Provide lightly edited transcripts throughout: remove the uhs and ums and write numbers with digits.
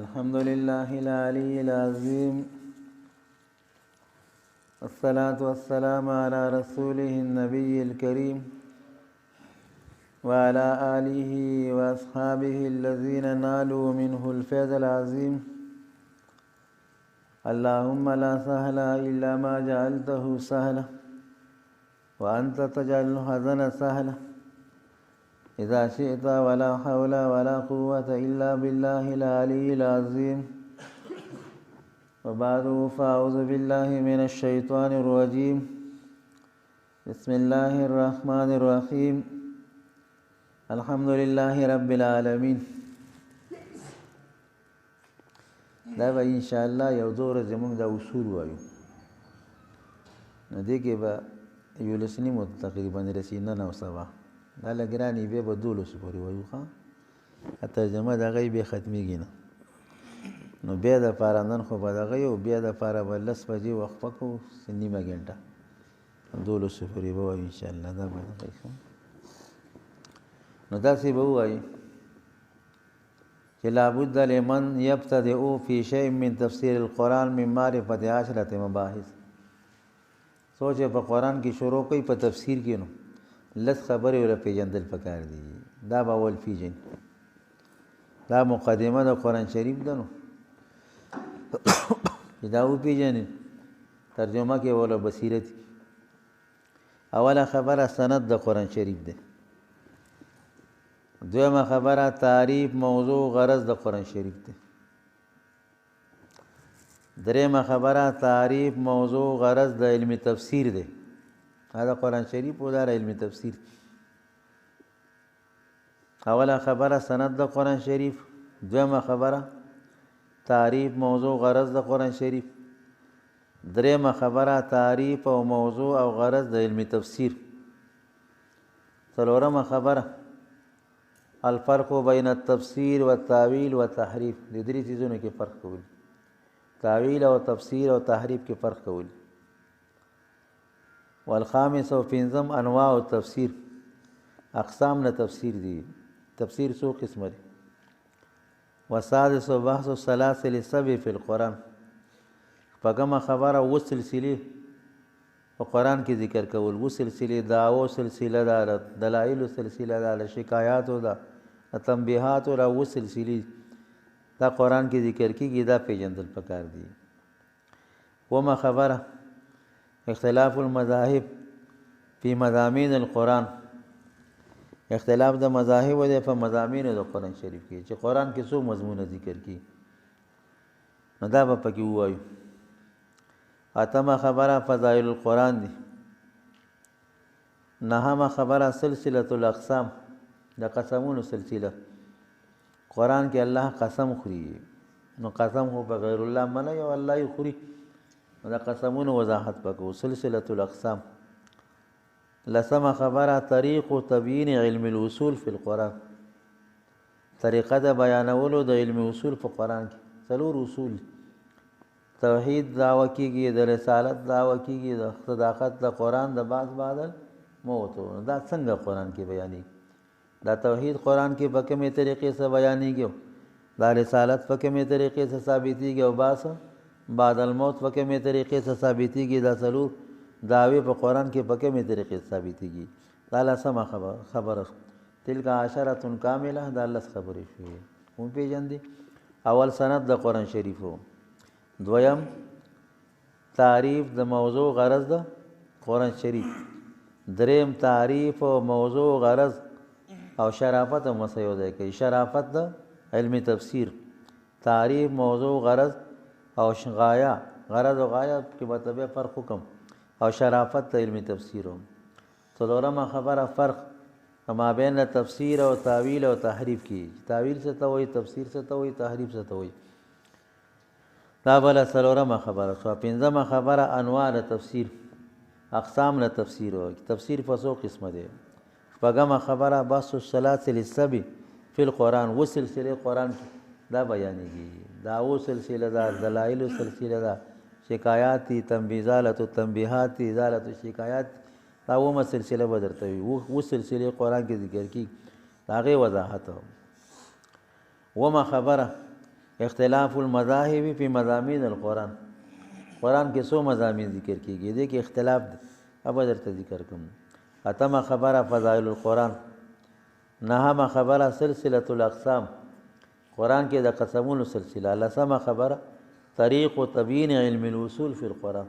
الحمد لله العلي العظيم والصلاة والسلام على رسوله النبي الكريم وعلى آله وأصحابه الذين نالوا منه الفيض العظيم. اللهم لا سهل إلا ما جعلته سهلا وأنت تجعل الحزن سهلا إذا شئت ولا حول ولا قوة إلا بالله العلي العظيم. وبعد فأعوذ بالله من الشيطان الرجيم. بسم الله الرحمن الرحيم. الحمد لله رب العالمين. دا به ان شاء الله یو دور زمونږ د اصول وایو نو دې کې به یو لسنی مو تقریبا رسي نن او سبا دا لګرانی به 12 پورې وایو ښا ترجمه دغه به ختميږي نه نو بیا د پاره نن خو به دغه یو بیا د پاره بلس بجې وخت پکو نیمه غنټه 12 پورې به وایو ان شاء الله دا به نو دا سی به وایي کہ لابد لمن يبتدئ في شيء من تفسير القرآن من معرفة 10 مباحث. سوچے په قرآن کی شروع کوي په تفسیر کې نو لس خبرې ور پیژندل پکار دي. دا باول پیژن دا مقدمه د قرآن شریف ده نو دا و پیژن ترجمه کې ولا بصیرت. اوله خبره سند د قرآن شریف ده. دویمه خبره تعریف موضوع غرض د قرآن شریف ده. دریمه خبره تعریف موضوع غرض د علم تفسیر ده. دا قرآن شریف او د علم تفسیر. اوله خبره سند د قرآن شریف، دویمه خبره تعریف موضوع غرض د قرآن شریف، دریمه خبره تعریف او موضوع او غرض د علم تفسیر، څلورمه خبره الفرق بین التفسیر والتاویل والتحریف. د دې چیزونو کې فرق کول، تاویل او تفسیر او تحریف کې فرق کول. والخامس او پنځم انواع التفسیر، اقسام نه تفسیر دي. تفسیر څو قسمه دي. والسادس بحث السلاسل السبع فی القرآن. پغمه خبره و سلسله په قرآن کې ذکر کول. و سلسله دعوو سلسله دا دلایل سلسله دا شکایات او دا تنبیهات او و سلسله دا قرآن کې ذکر کیږي. دا پیژندل پکار دي. وما خبره اختلاف المذاهب فی مضامین القرآن. اختلاف د مذاهب د په مضامین د قرآن شریف کې چې قرآن کې څو مضمون ذکر کی نو دا به پکې وایو. اتمه خبره فضائل القرآن دي. نهمه خبره سلسله الاقسام، د قسمونو سلسله. قرآن کې الله قسم خوري نو قسم خو په غیر الله منه یو الله یې خوري. د قسمونو وضاحت وکړو. سلسله الاقسام. لسمه خبره طریق تبیین علم الاصول فی القرآن. طریقه د بیانولو د علم اصول په قرآن کې. څلور اصول: توحید دعوه کیږي، د رسالت دعوه کیږي، د صداقت د قرآن د بعض بعض موت. دا څنګه قرآن کې بیانې؟ دا توحید قرآن کې په کومې طریقې سره بیانېږي؟ دا رسالت په کومې طریقې سره ثابتېږي؟ او بعد الموت په کومې طریقې سره ثابتېږي؟ دا څلور دعوې په قرآن کې په کومې طریقې سره ثابتېږي؟ دا لسمه خبره. تلک عشرة کامله. دا لس خبرې شوې هم پېژندې. اول سند د قرآن شریفو، دویم تعریف د موضوع غرض د قرآن شریف، دریم تعریف او موضوع غرض او شرافت او مسیوده کوي. شرافت د علم تفسیر، تعریف موضوع غرض او غایه. غرض او غایه کې مطلب فرق حکم او شرافت د علم تفسیر. څلورمه خبره فرق ما بین تفسیر او تاویل او تحریف کی. تاویل څه ته وایي، تفسیر څه ته وایي، تحریف څه ته وایي. دا بل څلورمه خبره شو. پنځمه خبره انواع د تفسیر، اقسام د تفسیر. تفسیر په څو قسمه دي. شپږمه خبره بحث السلاسل السبع فی القرآن. و سلسله قرآن دا بیانېږي. دا و سلسله دا دلایل سلسله دا شکایات تنبیزالت تنبیحات ازالت شکایات. دا و سلسله بدرته وي. و سلسله قرآن کې ذکر کی. دا غي وضاحت. وما خبره اختلاف المذاهب فی مضامین القرآن، قرآن کې څو مضامین ذکر کیږي، دې کې اختلاف دی. اب درته ذکر کوم. اتمه خبره فضائل القرآن، نهمه خبره سلسله الاقسام، قرآن کې د قسمونو سلسله. لسمه خبره طریق و تبیین علم الوصول فی القرآن،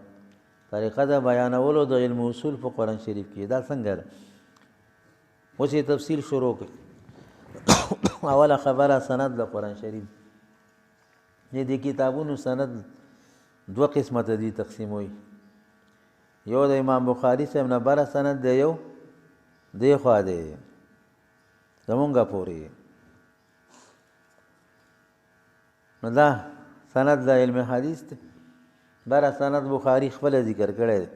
طریقه د بیانولو د علم اصول په قرآن شریف کې. دا څنګه ده؟ اوس یې تفصیل شروع کړي. اوله خبره سند د قرآن شریف. دې کتابونو سند دوه قسمه ته دي تقسیموي. یو د امام بخاري صاحب نه بره سند دی، یو دی خوا دی زمونږه پورې. نو دا سند د علم حدیث دی. بره سند بخاري خپل ذکر کړی دی،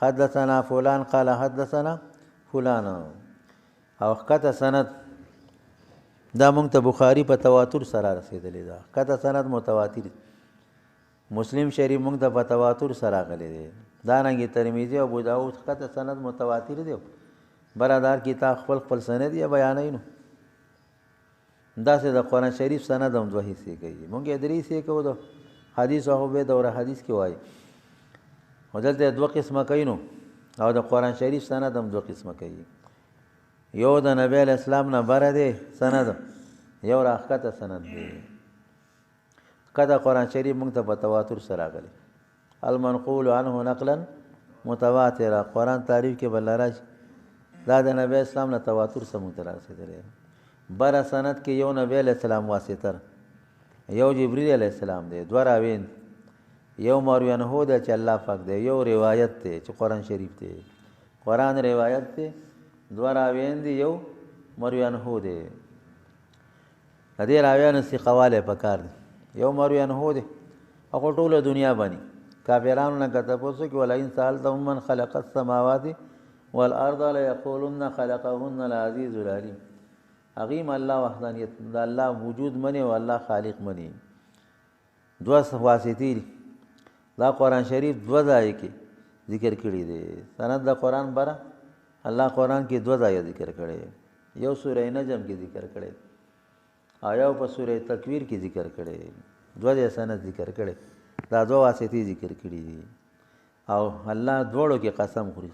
حدثنا فلان قال حدثنا فلان. او ښکته سند دا مونږ ته بخاري په تواتر سره رسېدلی ده. ښکته سند متواتر. مسلم شریف مونږ ته په تواتر سره راغلی دی. دارنګې ترمذي او ابو داود ښکته سند متواتر دی. برادر کتاب خپل خپل سند یې بیانوي. نو داسې د قرآن شریف سند هم دوه حصې کوي. مونږ یې درې حصې کوو، د حدیث او به دوره حدیث کې وایي، او دلته دوه قسمه کوي. نو او د قرآن شریف سند هم دوه قسمه کوي. یو د نبی علیہ السلام نه بره دی سند، یو راښکته سند دی. ښکته قرآن شریف مونږ ته په تواتر سره راغلی. المنقول عنه نقلا متواتره، قرآن تعریف کې بل راشي، دا د نبی اسلام نه تواتر سره مونږ ته رسېدلی. بره سند کې یو نبی علیہ السلام واسطه، یو جبریل علیہ السلام دی، دوه راوین، یو مرویان هو دی چې الله پاک دی، یو روایت دی چې قرآن شریف دی. قرآن روایت دی، دوه راوین دی، یو مرویان هو دی. د دې راویانو ثقهوالی پکار دی. یو مرویان هو دی، هغه ټوله دنیا باندې کافرانو نه که تپوس وکړي ولئن سألتهم من خلق السماوات والارض لیقولن خلقهن العزیز العلیم. هغې هم الله وحدانیت د الله وجود مني او الله خالق مني. دوه واسطې دي. دا قرآن شریف دوه ځای کې ذکر کړي دی. سند د قرآن بره الله قرآن کې دوه ځای ذکر کړي. یو سوره نجم کې ذکر کړي او یو په سوره تکویر کې ذکر کړي. دوه ځای سند ذکر کړي. دا دوه واسطې ذکر کړي دي. او الله دواړو کې قسم خوري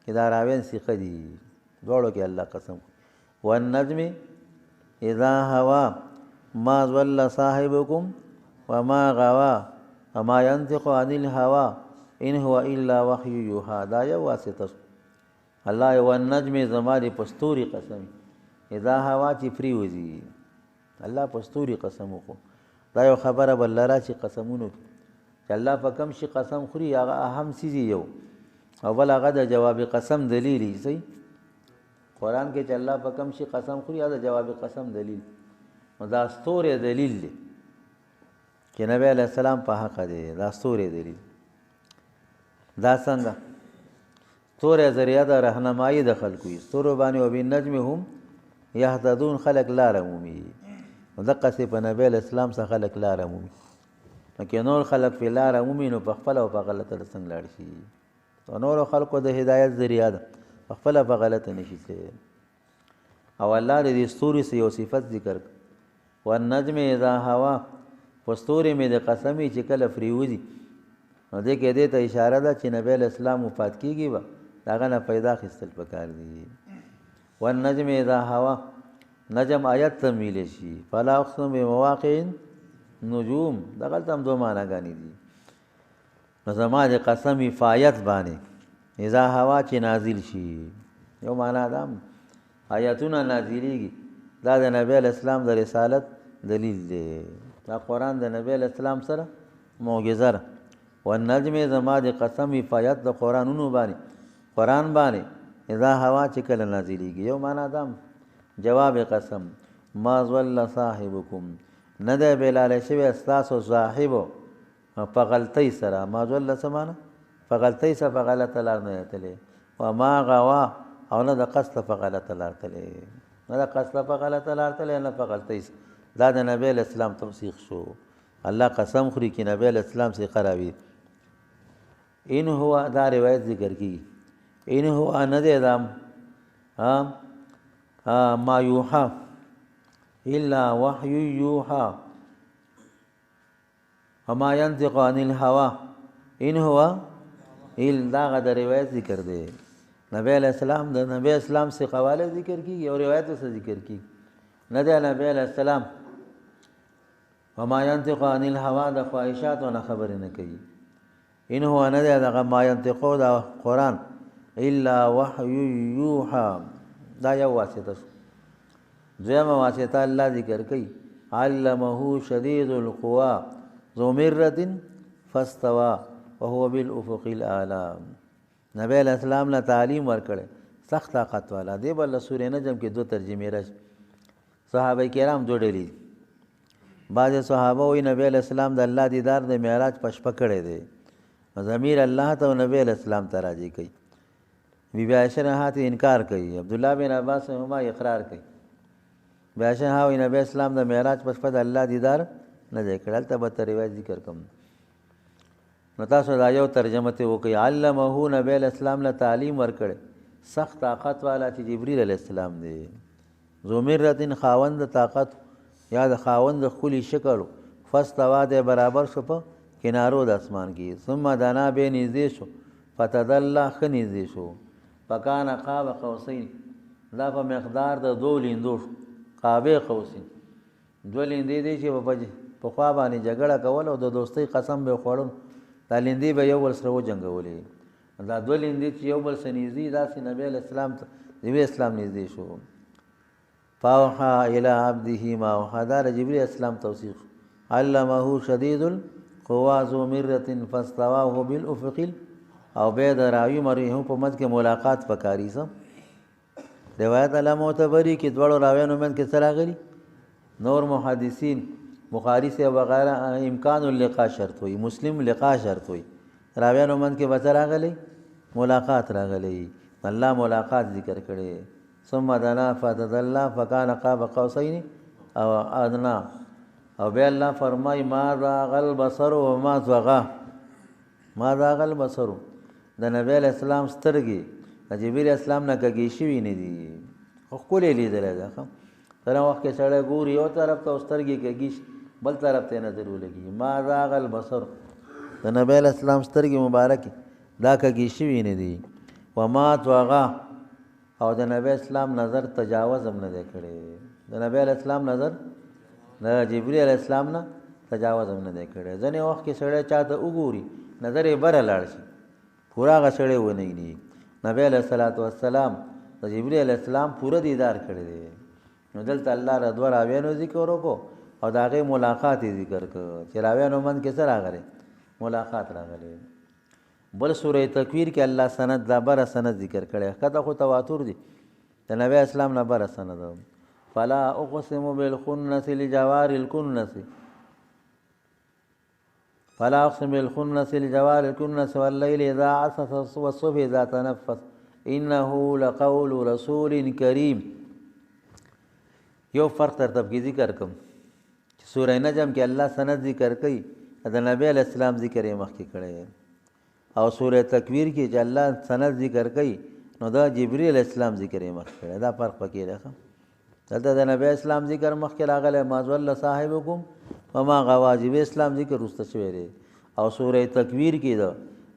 چې دا راوین ثقه دي. دواړو کې الله قسم خوري. والنجم اذا هوا ما ضل صاحبكم وما غوا وما ينطق عن الهوى ان هو الا وحي يوحى. دا یو واسطه. الله والنجم زماري پستوري قسم، اذا هوا چې فری وځي الله پستوري قسم وکړو. دا یو خبره بل لرا چې قسمونو چې الله په کوم شي قسم خوري هغه اهم څیز یو، او بل هغه د جواب قسم دلیل. صحیح قرآن کې چې الله په کوم شي قسم خوري هغه د جواب قسم دلیل. نو دا ستوره دلیل دی چې نبی علیہ السلام په حق دی. دا ستوره دلیل. دا څنګه ستوره ذریعہ د رهنمایي د خلکو یې ستورو باندې او بالنجم هم یهتدون، خلق لاره مومي. دقسې په نبی علیہ السلام څخه خلق لاره مومي. نو که نور خلق په لاره مومي نو په خپله او په غلطه څنګه لاړ شي؟ نورو خلقو د هدایت ذریعہ ده، په خپله په غلطه نشي تللی. او الله د دې ستوري څخه یو صفت ذکر کړ، والنجم اذا هوا. په ستوري مې د قسمې چې کله فریوځي، نو دې کې دې ته اشاره ده چې نبی علیہ السلام وفات کېږي به د هغه نه پیدا اخیستل پکار دي. والنجم اذا هوا، نجم آیت ته ویلی شي. فلا اقسم بمواقع نجوم، دغلته هم دوه معناګانې دي. نو زما د قسم فایت باندې اذا هوا چې نازل شي، یو معنا ده آیتونه نازلیږي. دا د نبی علیہ السلام د رسالت دلیل دی. دا قرآن د نبی علیہ السلام سره معجزه ده. والنجم زما د قسم فایت د قرآنونو باندې، قرآن باندې اذا هوا چې کله نازلیږي. یو معنا ده جواب قسم. ما ضل صاحبکم، نه ده بلاله شوی استاسو صاحبو په غلطۍ سره. ما ضل څه معنا؟ په غلطۍ سره په غلطه لار نه تللی. وما غوا، او نه د قصد په غلطه لار تللی، نه د قصد په غلطه لار تللی، نه په غلطۍ سره. دا د نبی علیہ السلام توثیق شو. الله قسم خوري چې نبی علیہ السلام سے قراوي. ان هو، دا روایت ذکر کی، ان هو نه ده دام ما یوحى الا وحی یوحى. وما ينطق عن الهوا ان هو الا غد روایت ذکر دی نبی علیہ السلام د نبی اسلام سے قواله ذکر کیږي او روایتو سے ذکر کیږي نه دی نبی علیہ السلام وما ينطق عن الهوا د خواهشات نه خبر نه کوي ان هو نه دی دغه ما ينطق د قرآن الا وحي يوحى دا یو واسطه دویمه واسطه الله ذکر کوي علمه شدید القوا ذو مرة فاستوى وهو بالافق الاعلى نبی علیہ السلام له تعلیم ورکړي سخت طاقت والا دی بل سورې نجم کې دو ترجمې راځي صحابه کرام دوه ډلې بعض صحابه وی نبی علیہ السلام د الله دیدار د معراج پشپ کړي دی ضمیر الله ته نبی علیہ السلام ته راځي کوي بی بی عائشہ نه انکار کوي عبد الله بن عباس هما اقرار کوي بی عائشہ هاوی نبی اسلام د معراج پشپ د الله دیدار نه دی کړل ته به روایت ذکر کوم نو تاسو دا یو ترجمه ته وکي علمه نبی اسلام له تعلیم ورکړي سخت طاقت والا چې جبرئیل علیہ السلام دی زمرتن خاوند طاقت یا د خاوند خلی شکل فاستوا د برابر شو په کنارو د اسمان کې ثم دنا به نږدې شو فتدلى خنږدې شو فکان قاب قوسین دا په مقدار د دو لیندو قاب قوسین دو لیندې دي چې په خوا باندې جګړه کول او د دوستۍ قسم به خوړل دا لیندې به یو ول سره وجنګولې دا دو لیندې چې یو بل سره نږدې داسې نبی علیہ السلام ته نبی اسلام نږدې شو فاوحى الى عبده ما اوحى دا جبرئیل اسلام توصیف علمه شدید القوا ذو مرة فاستوى وهو بالافق او بيد راوی مریحو په مد کې ملاقات پکاري سم روایت علامه معتبری کې دوړو راویانو من کې سره غلي نور محدثین بخاری سے وغیرہ امکان اللقاء شرط ہوئی مسلم لقاء شرط ہوئی راویانو من کې بچ راغلی ملاقات راغلی الله ملاقات ذکر کړي ثم دنا فتدلى فكان قاب قوسين او ادنى او بیا الله فرمای ما ذاق البصر وما طغى ما ذاق البصر د نبی علیہ السلام سترګې د جبرئیل اسلام نه کږي شوي نه دي خو کولې لیدل دا تر وخت کې سړی ګوري یو طرف ته سترګې کږي بل طرف ته نظر ولګي ما ذاق البصر د نبی علیہ السلام سترګې مبارک دا کږي شوي نه دي وما طغى او د نبی اسلام نظر تجاوز هم نه کړي د نبی علیہ السلام نظر د جبرئیل علیہ السلام نه تجاوز هم نه کړي ځنې وخت کې سړی چاته وګوري نظر یې بره لاړ شي پورا غسړې ونه ني نبی علیہ الصلوۃ والسلام د جبرئیل علیہ السلام پورا دیدار کړی دی نو دلته الله رضوا راویانو ذکر وکړو او داغه ملاقات ذکر کړ چې راویانو من کې سره راغره ملاقات راغله بل سورې تکویر کې الله سند دا بر سند ذکر کړي کته خو تواتر دي د نبی اسلام نه بر سند فلا اقسم بالخنس لجوار الكنس فلا اقسم بالخنس لجوار الكنس والليل اذا عسعس والصبح اذا تنفس انه لقول رسول کریم یو فرق ترتب کی ذکر کوم سورہ نجم کې الله سند ذکر کوي د نبی علیہ السلام ذکر یې مخکې کړی او سورہ تکویر کې چې الله سند ذکر کوي نو دا جبرئیل علیہ السلام ذکر یې مخکې کړی دا فرق پکې راځي دلته د نبی اسلام ذکر مخکې راغلی ما ضل صاحبکم وما غوا جبرئیل اسلام ذکر رسته شوی دی او سورہ تکویر کې دا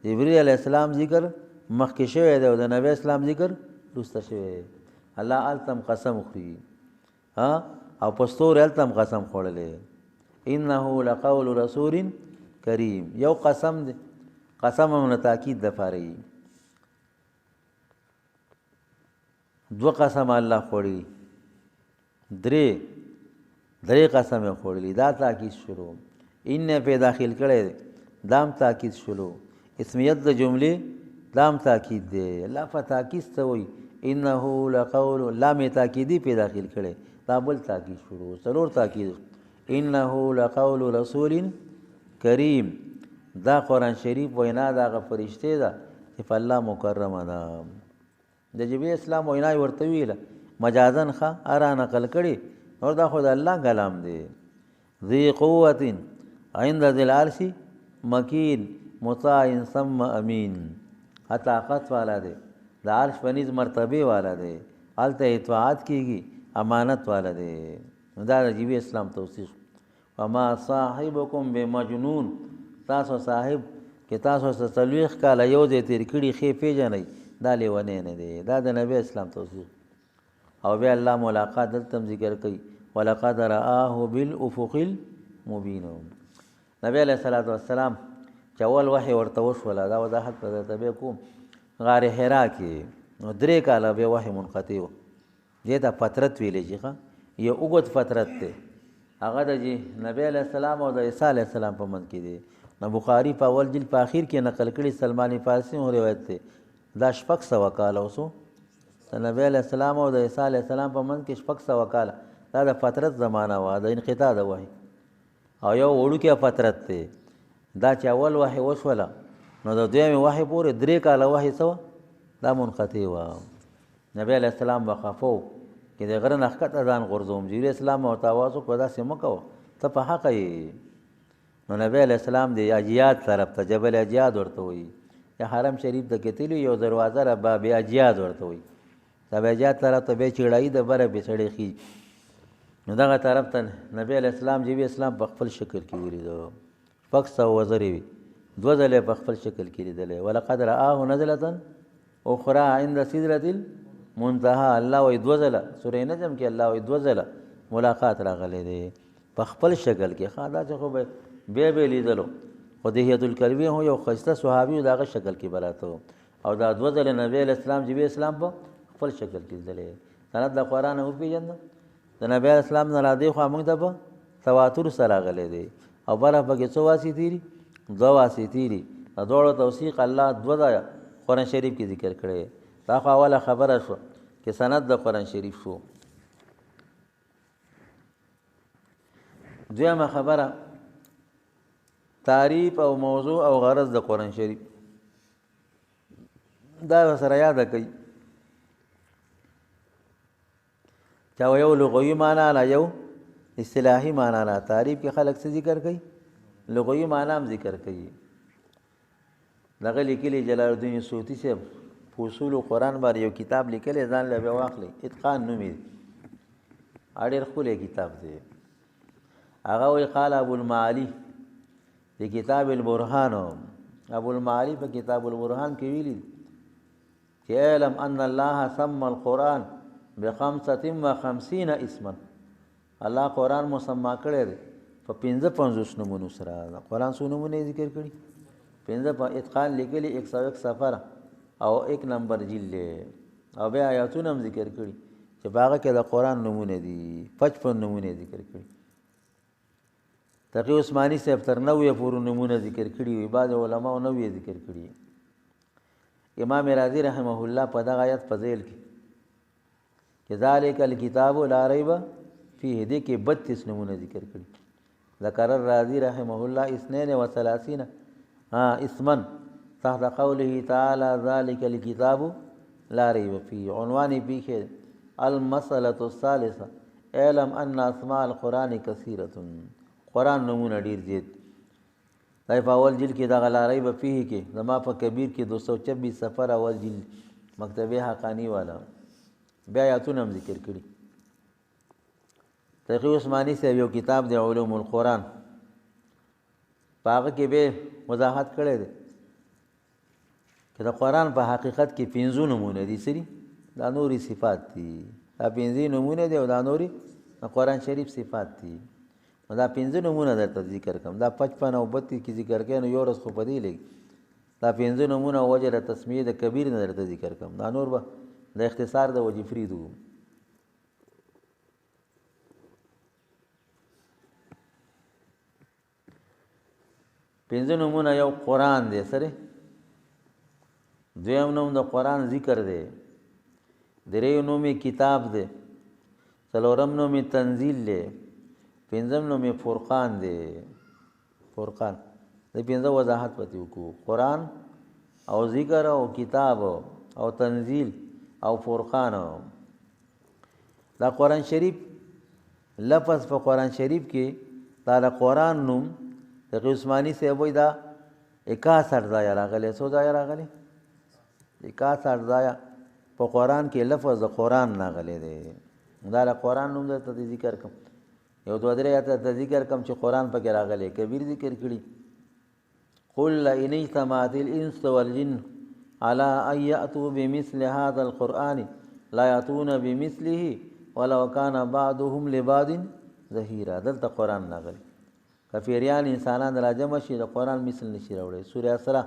جبرئیل علیہ السلام ذکر مخکې شوی دی او د نبی اسلام ذکر رسته شوی دی الله التم قسم خوري او پستور التم قسم خوړلې انه لقول رسول کریم یو قسم دی قسم هم تاکید د فاری دو قسم الله خوړي درې قسم خوړلې دا تاکید شروع ان په داخل کړي دام تاکید شروع اسمیت د جمله دام تاکید دی الله په تاکید ته وي انه لقول لام تاکیدی په داخل کړي دا بل تاکید شروع ضرور تاکید انه لقول رسول کریم دا قرآن شریف وینا دا فرشته ده چې په الله مکرمه ده د جبرئیل اسلام وینا ورته ویله مجازن ښه ارا نقل کړي اور دا خود الله کلام دی ذی قوت عند ذی العرش مکین مطاع ثم امین طاقت والا دی د عرش پنیز مرتبه والا دی الته اطاعت کیږي امانت والا دی دا د جبرئیل اسلام توصیف وما صاحبکم بمجنون، تاسو صاحب کې تاسو سره 40 کاله یو ځای تېر کړي ښې پیژنئ، دا لیونی نه دی، دا د نبی اسلام توصیف. او بیا الله ملاقات دلته هم ذکر کوي ولقد رآه بالافق المبین. نبی علیه الصلاۃ والسلام چې اول وحی ورته وشوله، دا وضاحت به درته بیا کوم، غار حرا کې نو 3 کاله بیا وحی منقطع و. دې ته فترت ویلی چې ښه یو اوږد فترت دی، هغه د نبی علیه السلام او د عیسی علیه السلام په منځ کې دی. نو بخاري په اول جلد په اخر کې نقل کړي، سلمان فارسي هم روایت دی، دا 600 کاله اوسو د نبی علیه السلام او د عیسی علیه السلام په منځ کې 600 کاله، دا د فترت زمانه وه، د انقطاع د وحی. او یو وړوکی فترت دی، دا چې اول وحی وشوله نو د دویمې وحی پورې 3 کاله وحی څه وه، دا منقطع وه. نبی علیه السلام به خفه و چې د غره نه ښکته ځان غورځوم. جبرئیل اسلام ورته آواز وکړو داسې مه کوه، ته په حقه یې. نو نبی علیه السلام د اجیاد طرف ته، جبل اجیاد ورته وایي، یا حرم شریف ته کتلي یو دروازه را باب اجیاد ورته وایي. د اجیاد طرف ته بیا چړایي د بره بې سړی خي. نو دغه طرف ته نبی علیه السلام جبرئیل اسلام په خپل شکل کې ولیده، 600 وزرې وي، 2 ځله په خپل شکل کې لیدلی. ولقد رآه نزلة اخرى عند سدرة المنتهى، الله وایي 2 ځله، سورې نجم کې الله وایي 2 ځله ملاقات راغلی دی په خپل شکل کې. ښه دا چې خو به بیا به لیدلو، خو دحیة الکلبی هم یو ښایسته صحابي و، د هغه شکل کې به راته و، او دا 2 ځله نبی علیه السلام جبرئیل اسلام په خپل شکل کې لیدلی. سند د قرآن وپېژنده، د نبی علیه السلام نه را دی خوا موږ ته په تواتر سره راغلی دی، او بره پکې څو واسې تېري، 2 واسې تېري. د دواړو توثیق الله 2 ځایه قرآن شریف کې ذکر کړی. دا خو اوله خبره شوه چې سند د قرآن شریف شو. دویمه خبره تعریف او موضوع او غرض د قرآن شریف، دا سره یاده کوي چې یو لغوي معنا نه، یو اصطلاحي معنا نه. تعریف کې خلک څه ذکر کوي، لغوي معنا هم ذکر کوي. دغه لیکلي جلال الدین سوطي صاحب په اصول قرآن باندې یو کتاب لیکلی، ځان له بیا واخلئ، اتقان نوم یې، ډېر ښکلی کتاب دی. هغه وایي قال ابو المعالی په کتاب البرهان، ابو المعالی په کتاب البرهان کې ویلي چې اعلم ان الله سمى القرآن ب55 اسما، الله قرآن مسما کړی دی په 55 نومونو سره. قرآن څو نومونه ذکر کړي، 15 په اتقان لیکلي، 101 سفر او 1 نمبر جلد، او بیا آیاتونه هم ذکر کړي چې په هغه کې د قرآن نومونه دي، 55 نومونه ذکر کړي. تقی عثماني صاحب تر 90 پورې نمونه ذکر کړي وي، بعض علماء 90 ذکر کړي. امام رازي رحمه الله په دغه آیت په ذیل کې چې ذالک الکتاب لا ریب فیه، دې کې 32 نمونه ذکر کړي. ذکر الرازي رحمه الله 32 اسما تحت قوله تعالی ذالک الکتاب لا ریب فیه. عنوان یې پیښه المسألة الثالثة اعلم ان اسماء القرآن کثیرة، قرآن نمونه ډیر زیات. دا په اول جلد کې دغه لا ریب فیه کې، زما په کبیر کې 226 سفر اول جلد مکتبه حقانی والا، بیا آیاتونه هم ذکر کړي. تقی عثماني صاحب یو کتاب دی علوم القرآن، په هغه کې به وضاحت کړی دی چې د قرآن په حقیقت کې 15 نمونه دي. سری دا نوري صفات دي، دا 15 نمونه دي، او دا نوري د قرآن شریف صفات دي. دا 15 نمونه درته ذکر کوم، دا 55 او 32 کې ذکر کړي، نو یو ورځ خو په دې لګي. دا 15 نمونه وجه د تسمیه د کبیر نه درته ذکر کوم، دا نور به د اختصار د وجه فریدو. پنځه نومونه یو قرآن دی سره، دویم نوم د قرآن ذکر دی، دریم نوم کتاب دی، څلورم نوم تنزیل دی، پنځم نوم فرقان دی. فرقان د پنځه وضاحت پتی وکړو، قرآن او ذکر او کتاب او تنزیل او فرقان. دا قرآن شریف لفظ په قرآن شریف کې دا د قرآن نوم د عثماني صاحب وایي دا 61 ځایه راغلی. څو ځایه راغلی؟ 61 ځایه په قرآن کې لفظ د قرآن راغلی دی. دا د قرآن نوم درته ذکر کوم. یو دوه درې آیاته ته ذکر کم چې قرآن پکې راغلی کبیر ذکر کړي قل لئن اجتمعت الانس والجن على ان ياتوا بمثل هذا القرآن لا ياتون بمثله ولو كان بعضهم لبعض ظهیرا. دلته قرآن راغلی کفیریان انسانان راجمع شي د قرآن مثل نشي راوړی. سوره اسراء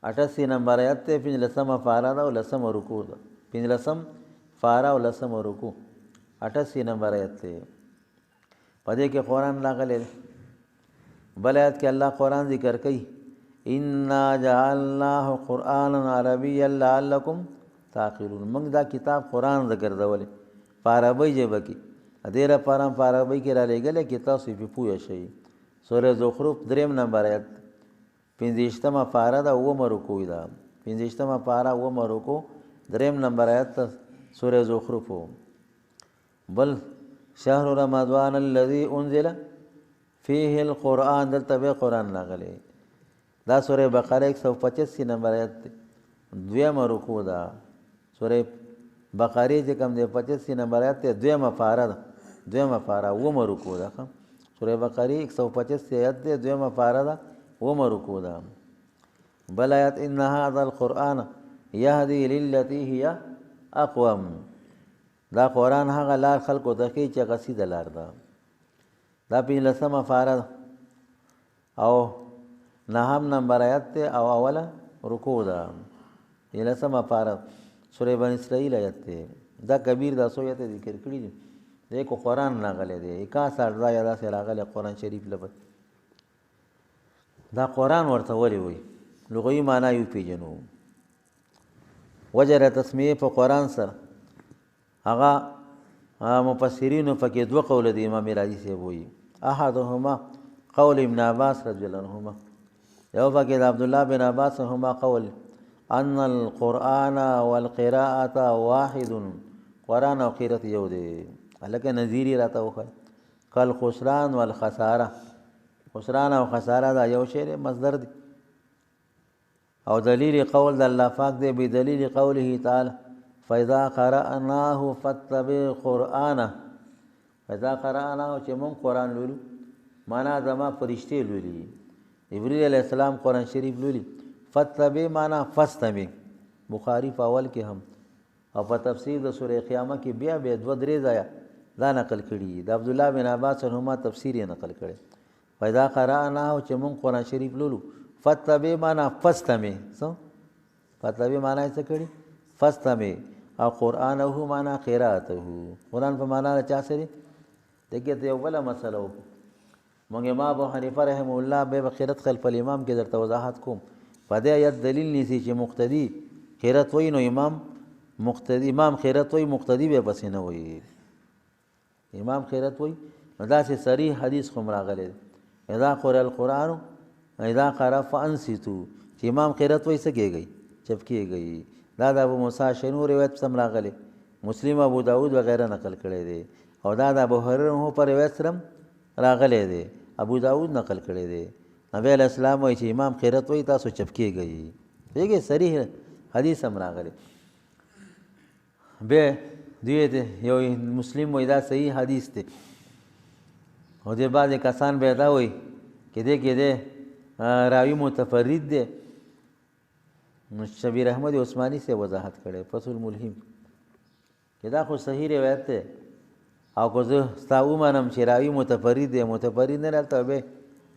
88 نمبر آیت ته 15 پارا ده او 10 رکوع ده. 15 پارا او 10 رکوع 88 نمبر آیت ته پدې کې قرآن راغلی. بل آیت کې الله قرآن ذکر کوي انا جعلناه قرآنا عربيا لعلكم تعقلون. موږ دا کتاب قرآن ذکرولې په عربی ژبه کې ډېر لپاره په عربی کې را لېږلی کې تاسو پې پوه شئ. سوره زخرف 3 نمبر آیت 15 پاره ده 9 رکوع ده. 15 پاره 9 رکوع 3 نمبر آیت سوره زخرف. بل شهر رمضان الذي انزل فيه القرآن دلته به قرآن راغلی. دا سوره بقره 185 نمبر آیت 2 رکوع ده. سوره بقره چې کوم دی 85 نمبر آیت 2 پاره ده 2 پاره 9 رکوع ده. سوره بقره 185 آیت 2 پاره ده 9 رکوع ده. بل آیت ان هذا القرآن يهدي للتي هي اقوم. دا قرآن هغه لار خلکو ته ښیي چې هغه سیده لار ده. دا 15 پاره ده او 9 نمبر آیت ته او اوله رکوع ده. 15 پاره سوره بنی اسرائیل آیت ته. دا کبیر دا سو آیت ذکر کړی دي. دیکھو قرآن راغلی دی 61 ځای داسې راغلی قرآن شریف لپاره. دا قرآن ورته ولې وایي لغوي معنا یې وپېژنو. وجه د تسمیې په قرآن سره هغه مفسرینو پکې 2 قوله دي. امام رازي صاحب وایي احدهما قول ابن عباس رضی الله عنهما. یو پکې د عبدالله بن عباس هما قول ان القرآن والقراءة واحد. قرآن او قرات یو دی. لکه نظیری راته وخی کل خسران والخساره. خسران او خساره دا یو شی مصدر دی. او دلیل قول د الله پاک دی بدلیل قوله تعالی فاذا قرأناه فاتبع قرآنه. فاذا قرأناه چې مونږ قرآن لولو معنا زما فرشتې لولي. جبرئیل علیہ السلام قرآن شریف لولي. فتبع معنا فاستمع. بخاری په اول کې هم او په تفسیر د سوره قیامت کې بیا 2-3 ځای دا نقل کړي. د عبد الله بن عباس عنهما تفسیر یې نقل کړي. فاذا قرأناه چې مونږ قرآن شریف لولو فتبع معنا فاستمع. څه فتبع معنا څه کړي فاستمع او قرآنه معنا قراءته. قرآن په معنا چا سره دغه ته یو بل مسله وکړو. مونږ امام ابو حنیفه رحم الله به قرات خلف الامام کې درته وضاحت کوم. په دې آیت دلیل نیسی چې مقتدی قرات وای نو امام قرات وای مقتدی به پس نه وای. امام قرات وای دا سه صریح حدیث کوم راغلی اذا قرأ القرآن اذا قرأ فانصتوا. چې امام قرات وای څه کېږي چپ کېږي. دا د ابو موسی شنو روایت سم راغلی. مسلم ابو داود وغیرہ نقل کړی دی او دا د ابو هريره په روایت سره راغلی دی. ابو داود نقل کړی دی. نبی علیہ السلام وایي چې امام قرات وایي تاسو چپ کېږئ. دیکھئ صریح حدیث هم راغلی. بیا دوی ته یو مسلم وایي دا صحیح حدیث دی او دې بعضې کسان بیا دا وایي کېدی راوي متفرد دی. شبیر احمد عثماني سے وضاحت کړی فصل الملهم چې دا خو صحیح روایت دی او که زه ستا ومنم چې راوي متفرد دی متفرد نه رالته به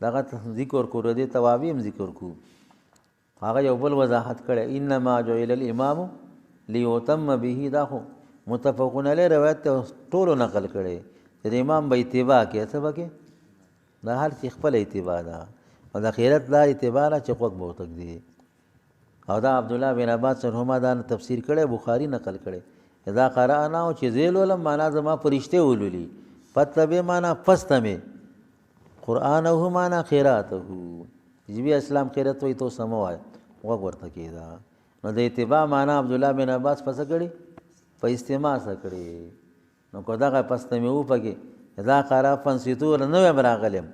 دغه ذکر کو ردې توابي هم ذکر کو. هغه یو بل وضاحت کړی انما جعل الامام لیتم به. دا خو متفقون علیه روایت ته ټولو نقل کړی چې د امام به اتباع کې څه وکړي. دا هر څه خپل اتباع ده او د خیرت دا اتباع چې خوږ بوتک دی. او دا عبدالله بن عباس عنهما دا تفسیر کړی بخاری نقل کړی اذا قرأناه چې زیل ولم معنا زما فرشته ولولي. فتبع معنا فاستمع. قرآنه معنا قراءته. جبی اسلام قرات وي تو سموای وګ ورته کیدا. نو د اتباع معنا عبدالله بن عباس پس کړي په استماع سره کړي. نو کو دغه پستمه و پکې اذا قرأ فانصتوا نو براغلم.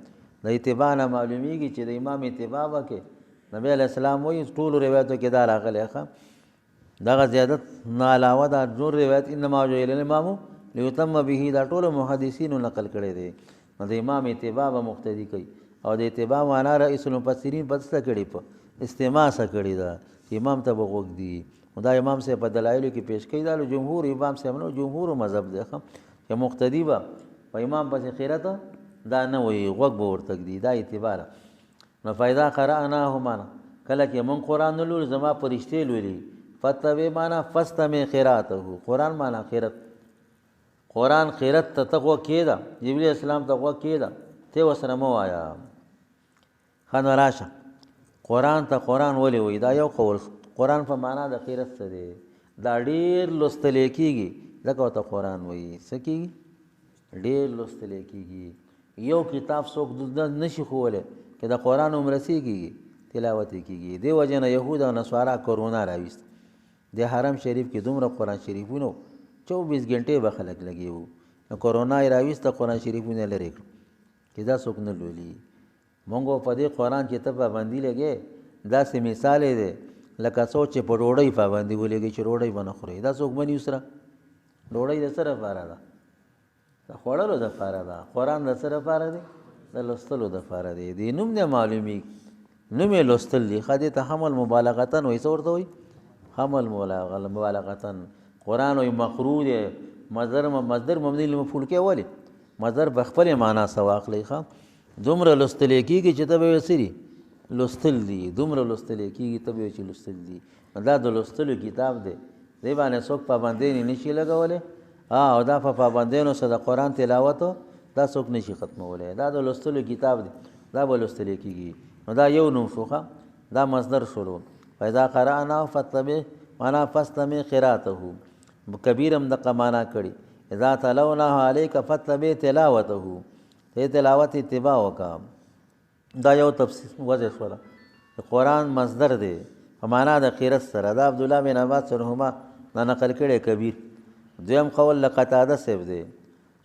د اتباع نه معلومیږي چې د امام اتباع وکړي. نبی علیہ السلام وایي ټول روایتو کې دا راغلی ښه دغه زیادت نه علاوه دا نور روایت انما جعل الامام لیتم به دا ټولو محدثینو نقل کړی دی. نو د امام اتباع به مقتدي کوي او د اتباع معنا رئیس المفسرین په څه کړي، په استماع څه کړي ده چې امام ته به غوږ دي. دا امام صاحب په دلایلو کې پیش کوي، دا جمهور امام صاحب نو جمهور مذهب دی چې مقتدي به په امام پسې خیرت دا نه وي، غوږ به ورته ږدي، دا اتباع ده. نو فایدا قرأناه معنا کله چې مونږ قرآن نه لولو زما فرشتې لولي، فتبع معنا فاستمع قراءته، قرآن معنا خیرت، قرآن خیرت ته غوږ کېږده، جبرئیل اسلام ته غوږ کېږده، ته ورسره مه وایه. ښه نو راشه قرآن ته قرآن ولې وایي؟ دا یو قول. قرآن په معنا د خیرت څه دی؟ دا ډېر لوستلی کېږي ځکه ورته قرآن وایي. څه کېږي؟ ډېر لوستلی کېږي. یو کتاب څوک نشي ښوولی چې د قرآن هم رسېږي، تلاوت یې کېږي. دې وجې نه یهود او نصارا کرونا راویست. د حرم شریف کې دومره قرآن شریفونه 24 غنټې به خلک لګي وو. نو کرونا یې راویسته، قرآن شریفونه لرې کړو چې دا څوک نه لولي. مونږ په دې قرآن چې ته پابندي لګې، داسې مثال دی لکه څوک چې په ډوډۍ پابندي ولګي چې ډوډۍ به نه خوري. دا څوک بني سره ډوډۍ د څه لپاره ده؟ د خوړلو دپاره ده. قرآن د څه لپاره دی؟ د لوستلو دپاره دی. دې نوم دی معلومي، نوم یې لوستل دی. ښه دې ته حمل مبالغتن وایي. څه ورته وایي؟ حمل مبالغتن. قرآن وایي مقرو دی، مصدر مبني للمفعول کې ولې مصدر په خپلې معنا څه واخلئ. ښه دومره لوستلی کېږي چې ته به یې څه دي؟ لوستل دي. دومره لوستلی کېږي ته به یې چې لوستل دي. دا د لوستلو کتاب دی. دې باندې څوک پابندۍ نه شي لګولی. او دا په پابندیانو سره د قرآن تلاوت دا څوک نشي ختمولی. دا د لوستلو کتاب دی، دا به لوستلی کېږي. نو دا یو نوم شو. دا مصدر شروع. فاذا قرأناه فاتبع معنا فاستمع قراءته. کبیر هم دقه معنا کړي. اذا تلوناه عليك فاتبع تلاوته، ته تلاوت اتباع وکړه. دا یو تفسیر وجه شوله. قرآن مصدر دی په معنا د قرأت سره. دا عبدالله بن عباس رحمه دا نقل کړی کبیر. دویم قول لقتاده صاحب دی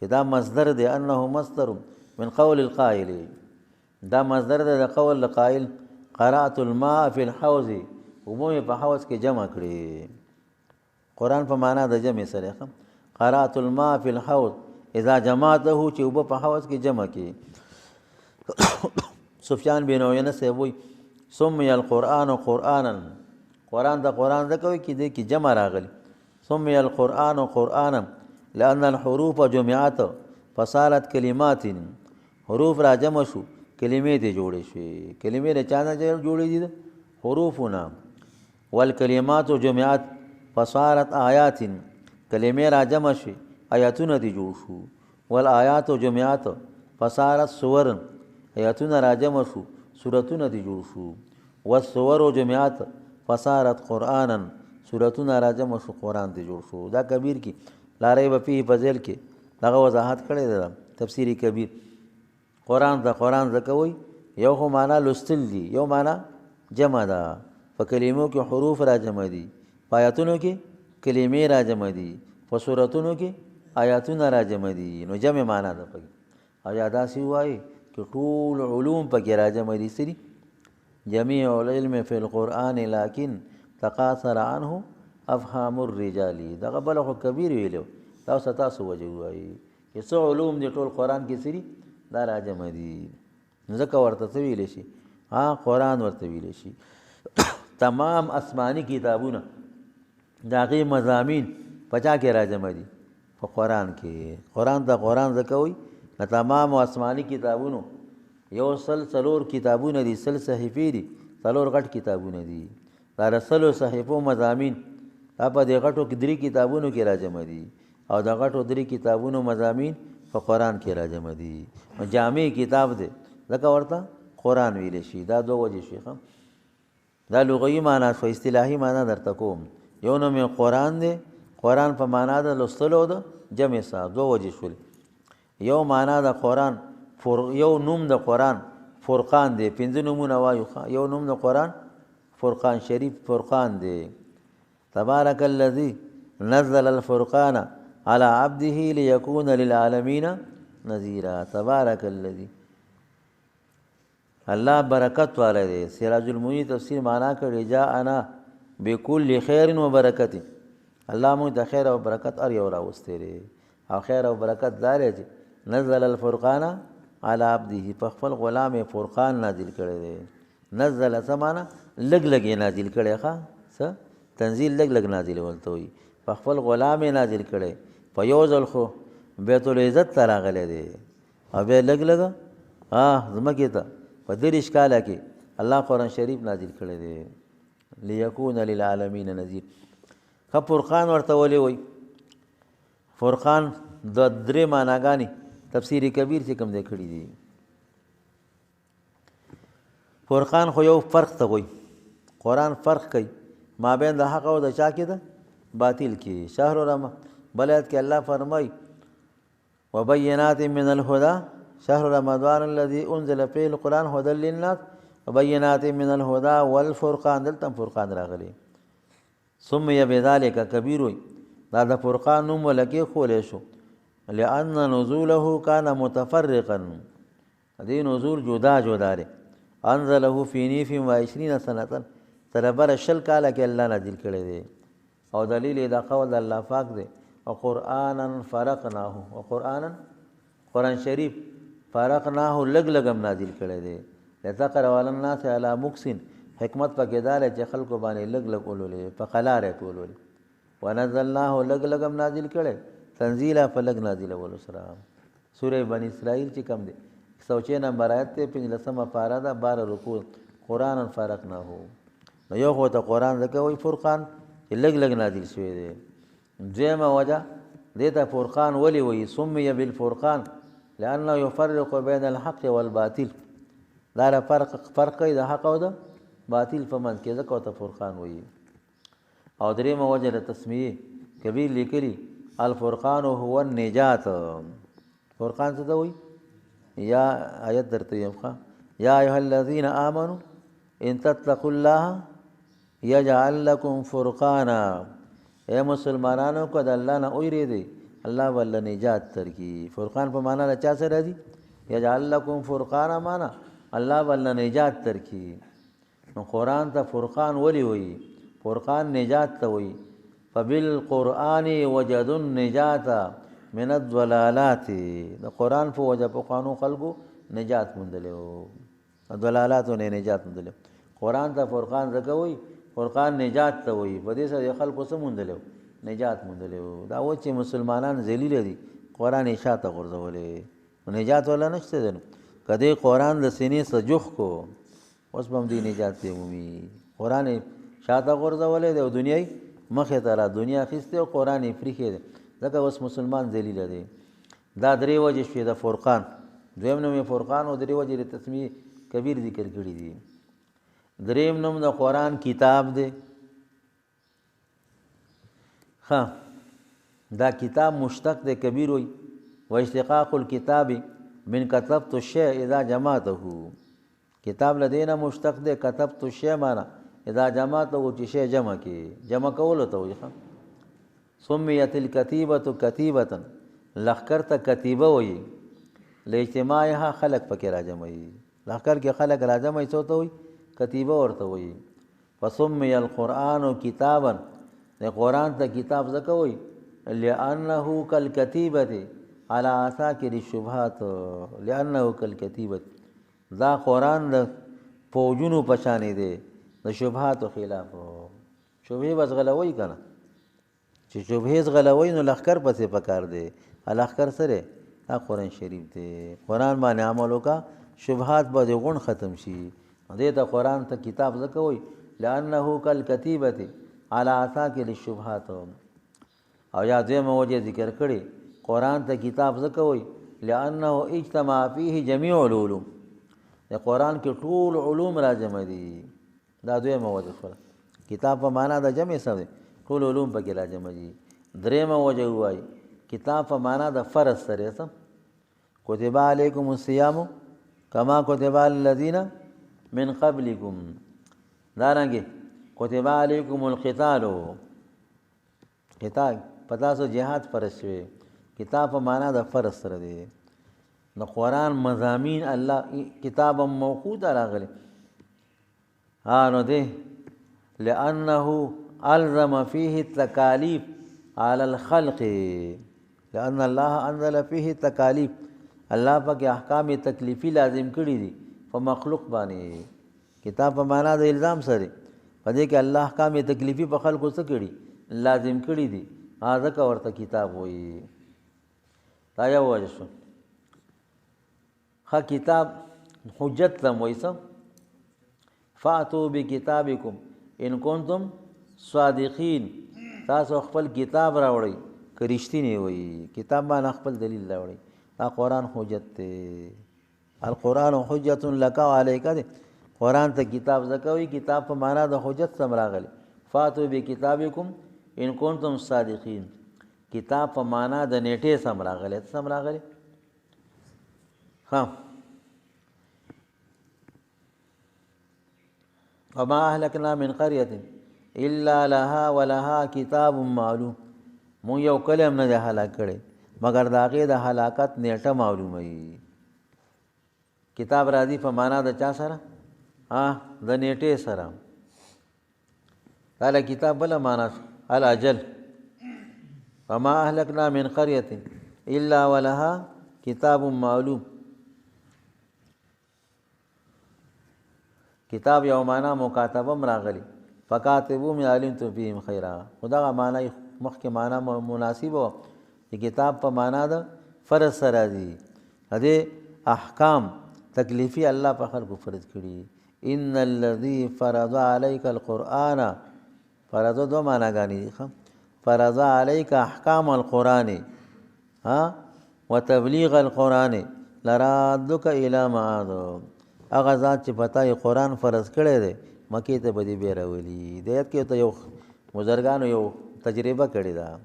چې دا مصدر دی، انه مصدر من قول القائل. دا مصدر دی د قول القائل. قرأت الماء فی الحوض، عمومي په حوض کې جمع کړي. قرآن په معنا د جمع سره. قرأت الماء فی الحوض اذا جمعته، چې اوبه په حوض کې جمع کړي. سفیان بن عیینه صاحب وایي سمي القرآن قرآنا، قرآن د قرآن ځکه وایي چې دې کې جمع راغلی. سمي القرآن قرآنا لأن الحروف جمعت فصارت کلمات. حروف را جمع شو، کلمې دې جوړې شوې. کلمې د چا نه جوړې دي؟ حروفونه. والکلمات جمعت فصارت آیات، کلمې را جمع شوې آیاتونه دې جوړ شو. والآیات جمعت فصارت سور، آیاتونه را جمع شو سورتونه دې جوړ شو. والسور جمعت فصارت قرآنا، سورتونه را جمع شو قرآن دې جوړ شو. دا کبیر کې لارې به فيه فضل کې دغه وضاحت کړی دی. تفسیری کبیر. قرآن ته قرآن ځکه وایي یو خو معنا لوستل دي، یو معنا جمع ده. په کلمو کې حروف را جمع دي، په آیاتونو کې کلمې را جمع دي، په سورتونو کې آیاتونه را جمع دي. نو جمع معنا ده پکې. او یا داسې وایي چې ټول علوم پکې را جمع دي. سری جميع العلم فی القرآن لكن تقاصر عنه افهام الرجال. دغه بل خو کبیر ویلو. دا اوس تاسو وجه وایي چې څو علوم دي ټول قرآن کې سری دا را جمع دي. ځکه ورته څه ویلی شي؟ قرآن ورته ویلی شي. تمام آسماني کتابونه د هغې مضامین په چا کې را جمع دي؟ په قرآن کې. قرآن ته قرآن ځکه وایي د تمام آسماني کتابونو یو څلور کتابونه دي، صحیفې دي، 4 غټ کتابونه دي. دا د 100 صحیفو مضامین دا په دې غټو 3 کتابونو کې را جمع دي، او د غټو 3 کتابونو مضامین په قرآن کې را جمع دي. جامع کتاب دی ځکه ورته قرآن ویلی شي. دا 2 وجې شي. دا لغوي معنا شو. اصطلاحي معنا درته کوم. یو نوم یې قرآن دی، قرآن په معنا د لوستلو د جمع سره. 2 وجې شول. یو معنا د قرآن یو نوم د قرآن فرقان دی. 5 نومونه وایو. یو نوم د قرآن فرقان شریف فرقان دی. تبارک الذی نزل الفرقان على عبده ليكون للعالمین نذیرا. تبارک الذی، الله برکت والا دی. سراج المنیر تفسیر معنا کړي جاءنا بكل خیر و برکت. الله موږ د خیر او برکت ار یو راوستي دی. او خیر او برکت دار چې نزل الفرقان على عبده په خپل غلام فرقان نازل کړی دی. نزل سمانا لګ لګ نازل کړی ښا څه تنزيل لګ لګ نازل ولته وي په خپل غلام نازل کړی په یو ځل خو بیت العزت ته راغلی دی او بیا لګ لګ ځمکې ته په 30 کاله کې الله قرآن شریف نازل کړی دی لیکون للعالمین نذیر. ښه فرقان ورته ولې وایي؟ فرقان د 3 معناګانې تفسیر کبیر چې کوم دی کړي دي. فرقان خو یو فرق ته وایي، قرآن فرق کوي مابین د حق او د چا کې ده باطل کې. شهر رمضان بل آیت کې الله فرمایي وبینات من الهدى شهر رمضان الذي انزل فيه القرآن هدى للناس وبینات من الهدى والفرقان. دلته فرقان راغلی. سمي بذلك کبیر وي دا د فرقان نوم ولکې خولی شو لأن نزوله كان متفرقا. دې نزول جدا جدا دی. انزله في 29 سنة تربر 20 کاله کې الله نازل کړی دی او دلیل دا قول الله پاک دی وقرآنا فرقناه وقرآنا قرآن شریف فرقناه لګ لګم نازل کړی دی لتقرأ على الناس على مکسن. حکمت پکې دا چې خلکو باندې لګ لګ ولولې په قلاره ټولولې. ونزلناه لګ لګم نازل کړی تنزیلا په لګ نازل ول سره. سوره بنی اسرائیل چې کم دی 106 نمبر آیت ته 15 پارا دا 12 رکوع قرآن فرقناه. نو یو خو ته قرآن ځکه وایي فرقان چې لګ لګ نازل شوی دی. دویمه وجه دې ته فرقان ولې وایي؟ سمي بالفرقان لأنه يفرق بين الحق والباطل. دا فرق کوي د حق او د باطل په منځ کې ځکه ته فرقان وایي. او دریمه وجه د تسمیه کبیر لیکلي الفرقان هو النجات. فرقان څه ته وایي؟ یا آیت درته یم ښه یا ایها الذین آمنوا ان تتقوا الله یجعل لكم فرقانا. اے مسلمانانو کو د الله نه اوریږئ الله ول نجات ترکی. فرقان په معنا د چا سره دی؟ یجعل لكم فرقانا معنا الله ول نجات ترکی. نو قرآن ته فرقان ولی وایي؟ فرقان نجات ته وایي. فبالقرآن وجدوا النجات من الضلالات. د قرآن په وجه په قانون خلکو نجات موندلی وو، ضلالاتو نه نجات موندلی. قرآن ته فرقان ځکه وایي فرقان نجات ته وایي په دې سره خلکو څه موندلی وو؟ نجات موندلی وو. دا و چې مسلمانان ذلیله دي قرآن یې شاته غورځولی نجات والا نشته دی. نو که دې قرآن د سینې څخه جوخ کو اوس به هم دې نجات دی مومي. قرآن یې شاته غورځولی دی او دنیا یې مخې ته را دنیا اخیستی او قرآن یې پرېښی دی ځکه اوس مسلمان ذلیله دی. دا 3 وجې شوې د فرقان. دویم نوم یې فرقان او 3 وجې د تسمیې کبیر ذکر کړي دي. دریم نوم د قرآن کتاب دی. ښه دا کتاب مشتق دی کبیر وایي و اشتقاق الکتاب من کتبت الشیء اذا جمعته. کتاب له دې نه مشتق دی کتبت الشیء معنا اذا جمعته چې شی جمع کې جمع کولو ته وایي. سمیت الکتیبة کتیبة لخکر ته کتیبه وایي لاجتماعها خلق پکې راجمعي. لخکر کې خلق راجمعي څه ته وایي؟ کتیبه ورته وایي. فسمي القرآن کتابا د قرآن ته کتاب ځکه وایي لأنه کالکتیبة على عساکر الشبهات. لأنه کالکتیبة دا قرآن د فوجونو په شانې دی د شبهاتو خلاف. شبهې بس غلوي که نه چې شبهې غلوي نو لښکر پسې پکار دی. لښکر سره دا قرآن شریف دی. قرآن باندې عمل وکړه شبهات به دې غون ختم شي. دې ته قرآن ته کتاب ځکه وایي لأنه کالکتیبة على عساکر الشبهات. او یا دویمه وجه ذکر کړي قرآن ته کتاب ځکه وایي لأنه اجتمع فيه جميع العلوم. د قرآن کې ټول علوم راجمع دي. دا دویمه وجه شوه. کتاب په معنا د جمع سره ټول علوم پکې راجمع دي. دریمه وجه وایي کتاب په معنا د فرض سره سم کتب علیکم الصیام کما کتب الذین من قبلکم. دارنګې کتب علیکم القتال قتال پتا سو جهاد فرض شوی. کتاب په معنا د فرض سره دی. د قرآن مضامین الله کتاب موقوت راغلی. نو دی لأنه الزم فيه التکالیف على الخلق. لأن الله انزل فيه تکالیف الله پاک احکام تکلیفی لازم کړي دي په مخلوق باندې. کتاب په معنا د الزام سره په دې کې الله احکام تکلیفی په خلکو څه کړي لازم کړي دي ځکه ورته کتاب وایي. دا یو وجه شو. ښه کتاب حجت ته وایي څه فاتو بکتابکم ان کنتم صادقین. تاسو خپل کتاب راوړئ که رښتینی وایي. کتاب باندې خپل دلیل راوړئ. دا قرآن حجت دی. القرآن حجت لک و علیک دی. قرآن ته کتاب ځکه وایي کتاب په معنا د حجت سم راغلی. فاتو بکتابکم ان کنتم صادقین. کتاب په معنا د نیټې سم راغلی. سم راغلی. ها وما اهلکنا من قريه الا لها ولها کتاب معلوم. مون یو کلم نه هلاک کړي مگر د هغې د هلاکت نیټه معلومه وي. کتاب راځي په معنا د چا سره د نیټې سره. دا کتاب بله معنا الاجل. وما اهلکنا من قريه الا ولها کتاب معلوم. کتاب یو معنا مکاتبه راغلی فکاتبو من علمتم فیهم خیرا. خدا معنا مخکې معنا مناسبه چې کتاب په معنا د فرض سره دي. دې احکام تکلیفي الله په خلکو فرض کړي. ان الذي فرض عليك القرآن. فرض دو معناګانې دي. فرض عليك احکام القرآن وتبلیغ القرآن لرادک الی معاد. هغه ذات چې پتا یې قرآن فرض کړی دی مکې ته به دې بیا راولي. د ایت کې ته یو بزرګانو یو تجربه کړې ده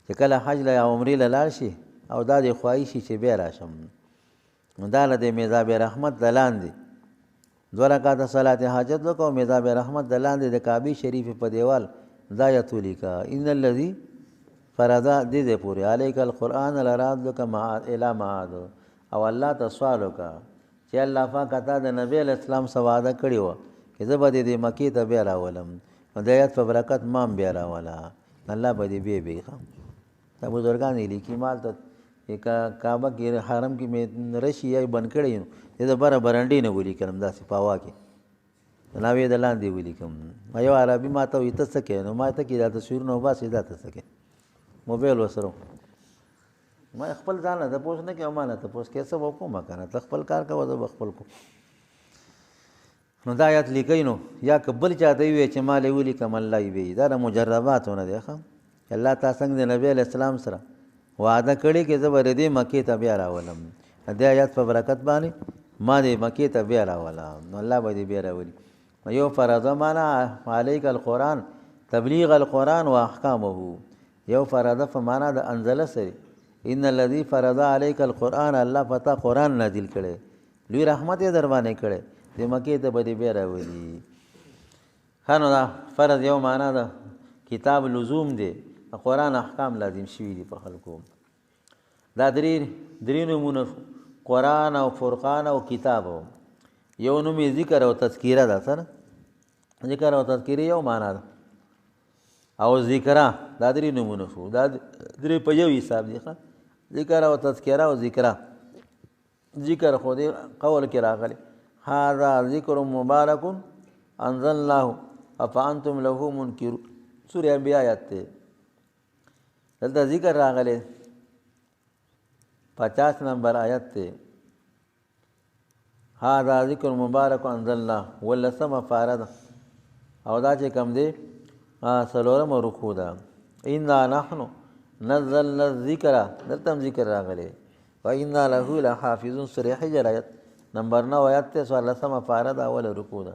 چې کله حج له یا عمرې له لاړ شي او دا دې خواهی شي چې بیا راشم نو دا له دې میزاب رحمت د لاندې 2 رکعاته صلات حاجت وکړو. میزاب رحمت د لاندې د کعبې شریف په دیوال دا آیت ولیکه ان الذي فرض دې پورې علیک القرآن لرادک الی معاد. او الله ته سوال وکړه چې الله پاک تا د نبی اسلام سره وعده کړی و چې زه به دې مکې ته بیا راولم. نو د آیت په برکت مام بیا راوله. الله به دې بیا دا بزرګان یې لیکي مال ته کعبه کې حرم کې مې رشي یا بند کړی نو د بره برنډې نه ولیکم داسې په هوا کې ناوې د لاندې ولیکم. یو عربي ما ته وایي ته څه کوې نو ما ته کې دا تصویرونه وباسې دا ته څه کوې موبایل ورسره. ما خپل ځان نه تپوس نه کوم ما نه تپوس کې څه وکړم که نه ته خپل کار کوه زه به خپل کوم. نو دا آیات لیکئ نو یا که بل چاته وی چې ما له ولیکم الله یې وی دا د مجرباتو نه دی. الله تا څنګه د نبی علیه السلام سره وعده کړې چې زه به دې مکې ته بیا راولم. دې آیات په برکت باندې ما دې مکې ته بیا راولم نو الله به دې بیا راولي. یو فرض معنا علیک القرآن تبلیغ القرآن و احکامه. یو فرض په معنا د انزله سره ان الذي فرض عليك القرآن. الله پتا قرآن نازل کړي لوی رحمت یې در باندې کړي د مکې ته به دې بیا راولي. خانو دا فرض یو معنا ده کتاب لزوم دی. قرآن احکام لازم شوي دي په خلکو. دا درې نومونه قرآن او فرقان او کتاب. یو نوم یې ذکر او تذکیره ده. سره ذکر او تذکیره یو معنا ده او ذکره دا درې نومونه شو. دا درې په یو حساب دي. ذکر او تذکره او ذکره. ذکر خو دې قول کې راغلی هذا ذکر مبارک انزلناه افانتم له منکرون. سورې انبیاء آیات ته دلته ذکر راغلی 50 نمبر آیت ته هذا ذکر مبارک انزلناه ولسم فارد. او دا چې کم دی سلورم رکوع ده انا نحن نزلنا الذکر دلته ذکر راغلی و انا له لحافظون. سورې حجر آیت نمبر 9 آیت ته ولسم فارد اول رکوع ده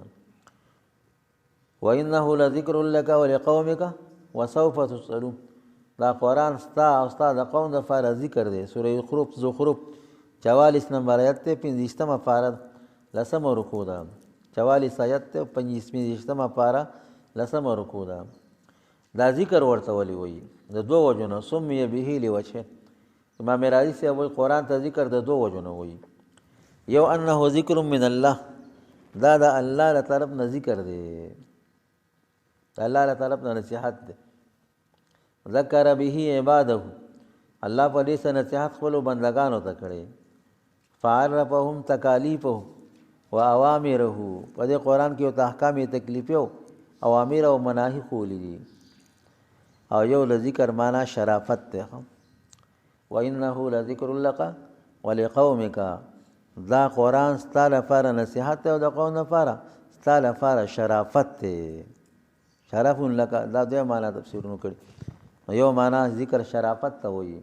و انه لذکر لك ولقومك وسوف تسألون. دا قرآن ستا او ستا د قوم دپاره ذکر دی. سورې زخرف 44 نمبر آیت ته 50 فارد لسم رکوع ده. 44 آیت ته 50 پاره لسم رکوع ده. دا ذکر ورته ولي وایي د دوه وجونو سمي به لوجه. امام رازي صاحب وایي قرآن ته ذکر د دوه وجونو وایي. یو انه ذکر من الله دا د الله له طرف نه ذکر دی. الله له طرف نه نصیحت دی. ذکر به عباده الله په دې سره نصیحت خپلو بندګانو ته کړی فعرفهم تکالیفه و اوامره. په دې قرآن کې ورته احکام تکلیفي او اوامر او مناهي ښوولي دي. او یو د ذکر معنا شرافت دی وانه لذکر لک ولقومک. دا قرآن ستا لپاره نصیحت دی او د قوم لپاره ستا لپاره شرافت دی. شرف لک دا دوی معنا تفسیرونو کړي. یو معنا ذکر شرافت ته وایي،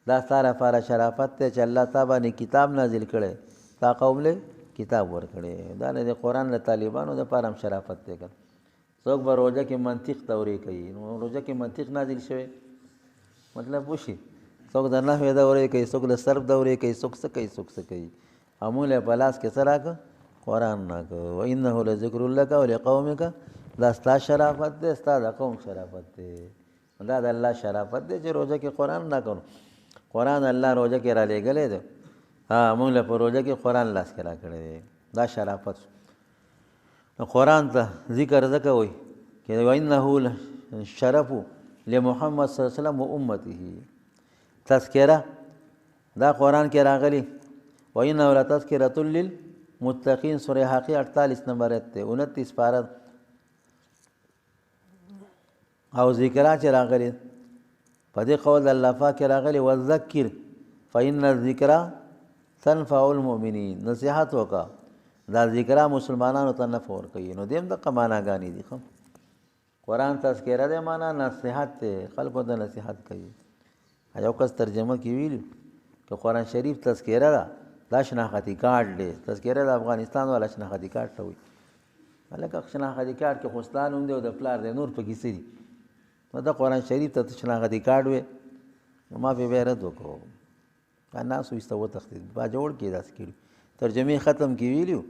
دا ستا لپاره شرافت دی چې الله تا باندې کتاب نازل کړی، تا قوم له کتاب ورکړی. دا نه د قرآن د طالبانو دپاره هم شرافت دی. څوک به روژه کې منطق دورې کوي، نو روژه کې منطق نازل شوی مطلب وشي. څوک د نحوې دورې کوي، څوک د صرف دورې کوي، څوک څه کوي څوک څه کوي. امول په لاس کې څه راکړه؟ قرآن راکړه. وانه لذکر لک ولقومک. دا ستا شرافت دی، ستا د قوم شرافت دی. دا د الله شرافت دی چې روژه کې قرآن نه کړو. قرآن الله روژه کې را لېږلی دی. موږ له په روژه کې قرآن لاس کې را کړی دی. دا شرافت. قرآن ته ذکر ځکه وایي چې وانه شرف لمحمد صلی الله علیه وسلم و امته. تذکره دا قرآن کې راغلی. وانه لتذکرة للمتقین. سورہ حاقی 48 نمبر آیت دی، 29 پاره. او ذکرہ چې راغلی په دې قول الله پاک راغلی وذکر فإن الذکرى تنفع المؤمنین. نصیحت وکړه، دا ذکرہ مسلمانانو ته نفع ورکوي. نو دیم دغه معناګانې دي. قرآن تذکره دی معنا نصیحت دی، خلکو ته نصیحت کوي. یو کس ترجمه کې ویلو که قرآن شریف تذکره ده، دا شناختی کارت دی. تذکره د افغانستان والا شناختی کارت ته وایي. هلکه شناختی کارت کې خو ستا نوم دی او د پلار دی، نور پکې څه دي؟ نو د قرآن شریف ته شناختی کارت وی. نو ما پې بیا رد وکړو. ناسو ایسته وتښتېد. با جوړ کې داسې کړي ترجمې ختم کې ویلو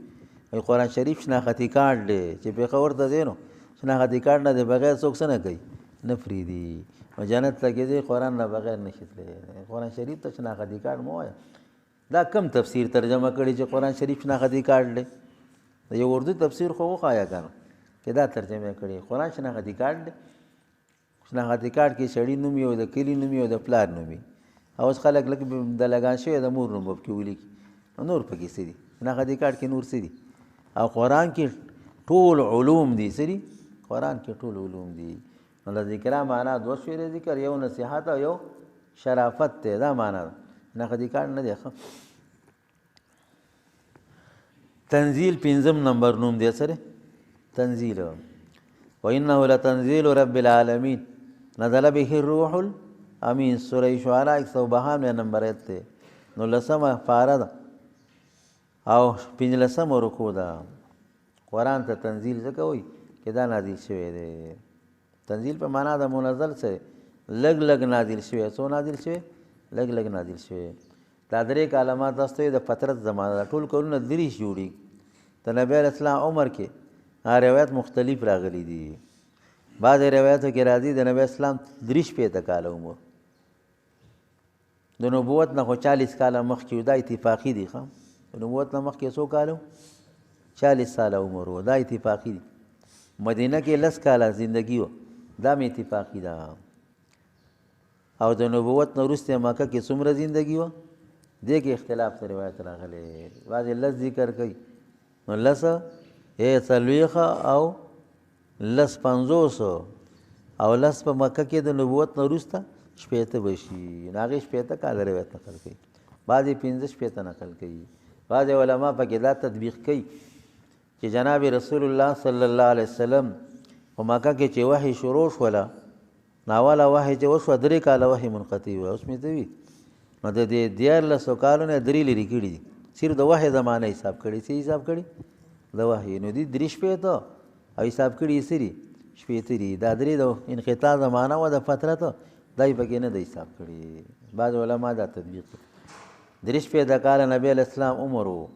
قرآن شریف شناختی کارت دی چې پېښور ته ځې نو شناختی کارت نه دی بغیر څوک څه نه کوي، نه پرېږدي. نو جنت ته کې ځې قرآن نه بغیر نشي تللی. قرآن شریف ته شناختی کارت مه وایه. دا کم تفسیر ترجمه کړي چې قرآن شریف شناختی کارت دی. د یو اردو تفسیر خو وښایه که نه چې دا ترجمه کړي. قرآن شناختی کارت دی. شناختی کارت کې سړي نوم وي او د کلي نوم وي او د پلار نوم وي. او اوس خلک لکه د لګان شوی د مور نوم به پکې ولیکي. نور پکې څه دي؟ شناختی کارت کې نور څه دي؟ او قرآن کې ټول علوم دي. څه دي؟ قرآن کې ټول علوم دي. نو د ذکره معنا دوه شوې ذکر، یو نصیحت او یو شرافت دی. دا معنا ده، شناختی کارت نه دی. تنزیل 5 نمبر نوم دی. سره تنزیل وانه لتنزیل رب العالمین نزل به الروح الامین. سورہ شعراء 152 نمبر آیت دی. نو لسمه پاره ده او 15 رکوع ده. قرآن ته تنزیل ځکه وایي چې دا نازل شوی دی. تنزیل په معنا د منزل سره لږ لږ نازل شوی. څو نازل شوی؟ لږ لږ نازل شوی. دا درې کلمات داسته د فطرت زمانه ده. ټول کارونه دریش جوړي. د نبی علیه السلام عمر کې روایت مختلف راغلي دي. بعضې روایتو کې راځي د نبی اسلام 43 کاله عمر. د نبوت نه خو 40 کاله مخکې و. دا اتفاقي دي. د نبوت نه مخکې څو کاله؟ 40 ساله عمر و. دا اتفاقي دي. مدینه کې 10 کاله زندگی و. دا مې اتفاقي ده. او د نبوت نه وروسته مکه کې څومره زندگی و؟ دې کې اختلاف ته روایت راغلی. بعضې 10 ذکر کوي. نو 10 40 او 50 او 10 په مکه کې د نبوت نه وروسته 80 بشي. هغې 80 کاله روایت نقل کوي. بعضې 15 نقل کوي. بعضې علما پکې دا تطبیق کوي چې جناب رسول الله صلی الله علیه وسلم په مکه کې چې وحی شروع شوله، ناوله وحی چې وشوه 3 کاله وحی منقطع وه. اوس مې ته وي نو د دې 1400 کالو نه 3 لرې کړي دي. صرف د وحی زمانه حساب کړي. څه حساب کړي؟ د وحی. نو دي 3 او حساب کړي یې څه دي؟ 80 دي. دا 3 د انقطاع زمانه وه د فترت، دا یې پکې نه د حساب کړي. بعض علما دا تطبیق کوي. 3 کاله نبی علیه السلام عمر و.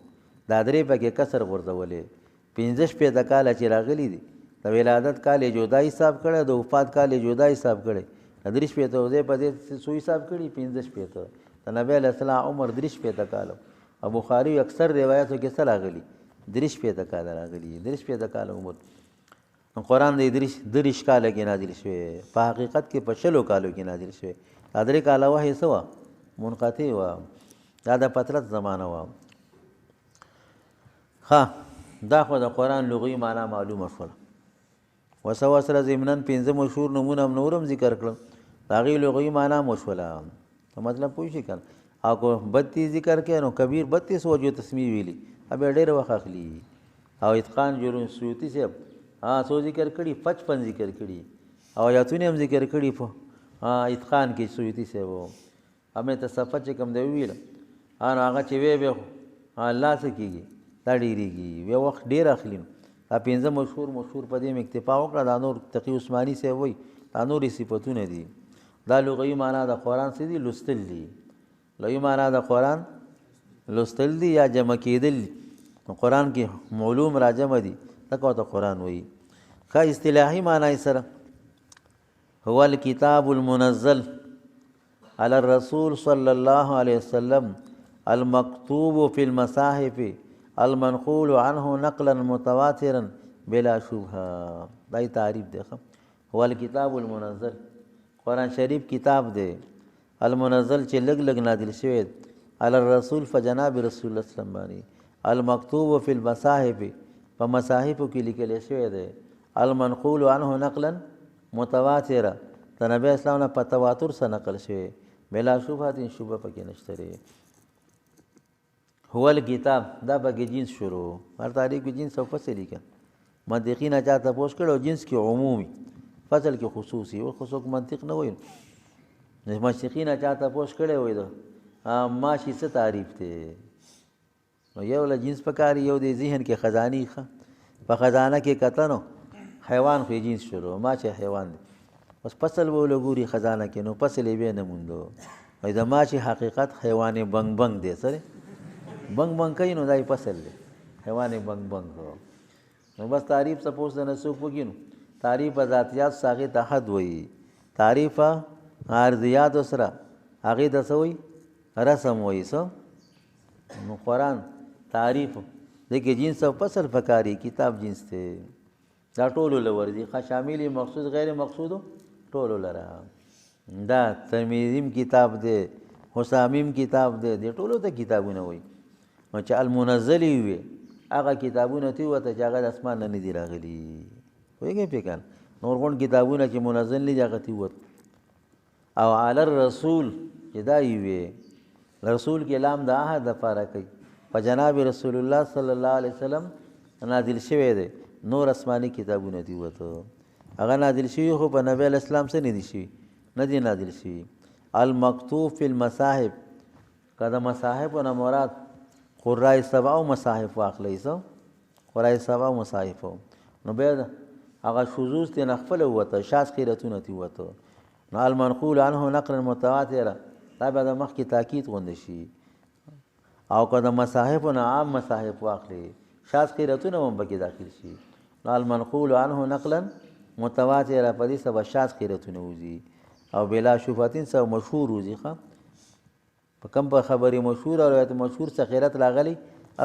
دا 3 پکې کسر غورځولې. 15 کاله چې راغلي دي د ولادت کال یې جدا حساب کړی، د وفات کال یې جدا حساب کړی. 3 دی په دې څو حساب کړي؟ 15. د نبی علیه السلام عمر 3 کاله. او بخاري اکثر روایتو کې څه راغلي؟ 3 کاله راغلي. 3 کاله عمر. قرآن د 3 کاله کې نازل شوی. په حقیقت کې په 60 کالو کې نازل شوی. دا 3 کاله وحی څه وه منقطع وه دا د فترت زمانه وه ښه دا خو د قرآن لغوي معنا معلومه شوله وسره ضمناً 5 مشهور نومونه هم نور هم ذکر کړل د هغې لغوي معنا مو شوله مطلب پوه شي که نه او که 32 ذکر کړي نو کبیر 32 وجو تسمیه ویلي بیا ډېر وخت اخلي او اتقان جرون سیوطي صاحب څو ذکر کړي 55 ذکر کړي او آیاتونه هم ذکر کړي په اتقان کې سیوطي صاحب همې ته صفحه چې کوم دی ویله نو هغه چې وی بیا الله څه کېږي دا ډېرېږي بیا وخت ډېر اخلي دا 5 مشهور په دې مې اکتفا وکړه دا نور تقي عثماني صاحب وایي دا نورې صفتونه دي دا لغوي معنا د قرآن څه دي لوستل دي لغوي معنا د قرآن لوستل دي یا جمع کېدل دي قرآن کې معلوم را جمع دي ځکه ورته قرآن وایي ښه اصطلاحي معنا یې سره هو الکتاب المنزل على الرسول صلی الله علیه وسلم المکتوب فی المصاحف المنقول عنه نقلا متواترا بلا شبهه دا تعریف دی هو الکتاب المنزل قرآن شریف کتاب دی المنزل چې لږ لږ نازل شوی علی الرسول فجناب رسول الله صلی الله علیه وسلم باندې المکتوب فی المصاحف په مصاحفو کې لیکل شوی دی المنقول عنه نقلا متواترا د نبی اسلام نه په تواتر سره نقل شوی بلا شبهه شبهه پکې نشته هو الکتاب دا به جنس شروع هر تاریخ کې جنس او فصل لیکل منطقي نه چاته پوښ کړو جنس کې عمومي فصل کې خصوصي او خصوص منطق نه وایي مشرقي نه چاته پوښ کړی وای دا ماشي څه تعریف دی نو یو له جنس پکاري یو د ذهن کې خزاني په خزانه کې کتنو حیوان خو جنس شروع ماشه حیوان دی بس فصل وو ګوري خزانه کې نو فصل یې به نه موندو وای دا ماشي حقیقت حیوان بنګ بنګ دی سره بنګ بنګ کوي نو دای فصل دی حیوان بنګ بنګ نو بس تعریف سپوز نه سو پوګینو تعریف ذاتیات ساغه تحد وای تعریف عارضیات سره هغه د سوی رسم وای سو نو قرآن تعریف دغه جنس او فصل فکاری کتاب جنس ته دا ټولو لور دي شامل مقصود غیر مقصود ټولو لره دا ترمذیم کتاب دی حسامیم کتاب دی ټولو ته کتابونه وای نو چې المنزل وي هغه کتابونه تی وته چې هغه د اسمان نه دي راغلي وایي په نور غون کتابونه چې منزل نه هغه تی وته او علی الرسول چې دا وي رسول کې لام د عهد لپاره کوي په جناب رسول الله صلی الله علیه وسلم نازل شوی دی نور آسماني کتابونه دي وته هغه نازل شوی خو په نبی اسلام سره نه دي شوی نه دي نازل شوی المکتوب فی المصاحف کدا مصاحف نه مراد قرای سبع او مصاحف واخلې سو قرای سبع او مصاحف نو به هغه شذوذ ته نخفل وته شاذ قراتونه دي وته نو المنقول عنه نقل متواتر دا به د مخ کی تاکید غوند شي او کدا مصاحف نه عام مصاحف واخلې شاذ قراتونه هم بګی داخل شي نو المنقول عنه نقلا متواتر په دې سبب شاذ قراتونه وزي او بلا شبهتين سو مشهور وزي ښه په کوم په خبري مشهور او روایت مشهور څخه خیرت لاغلي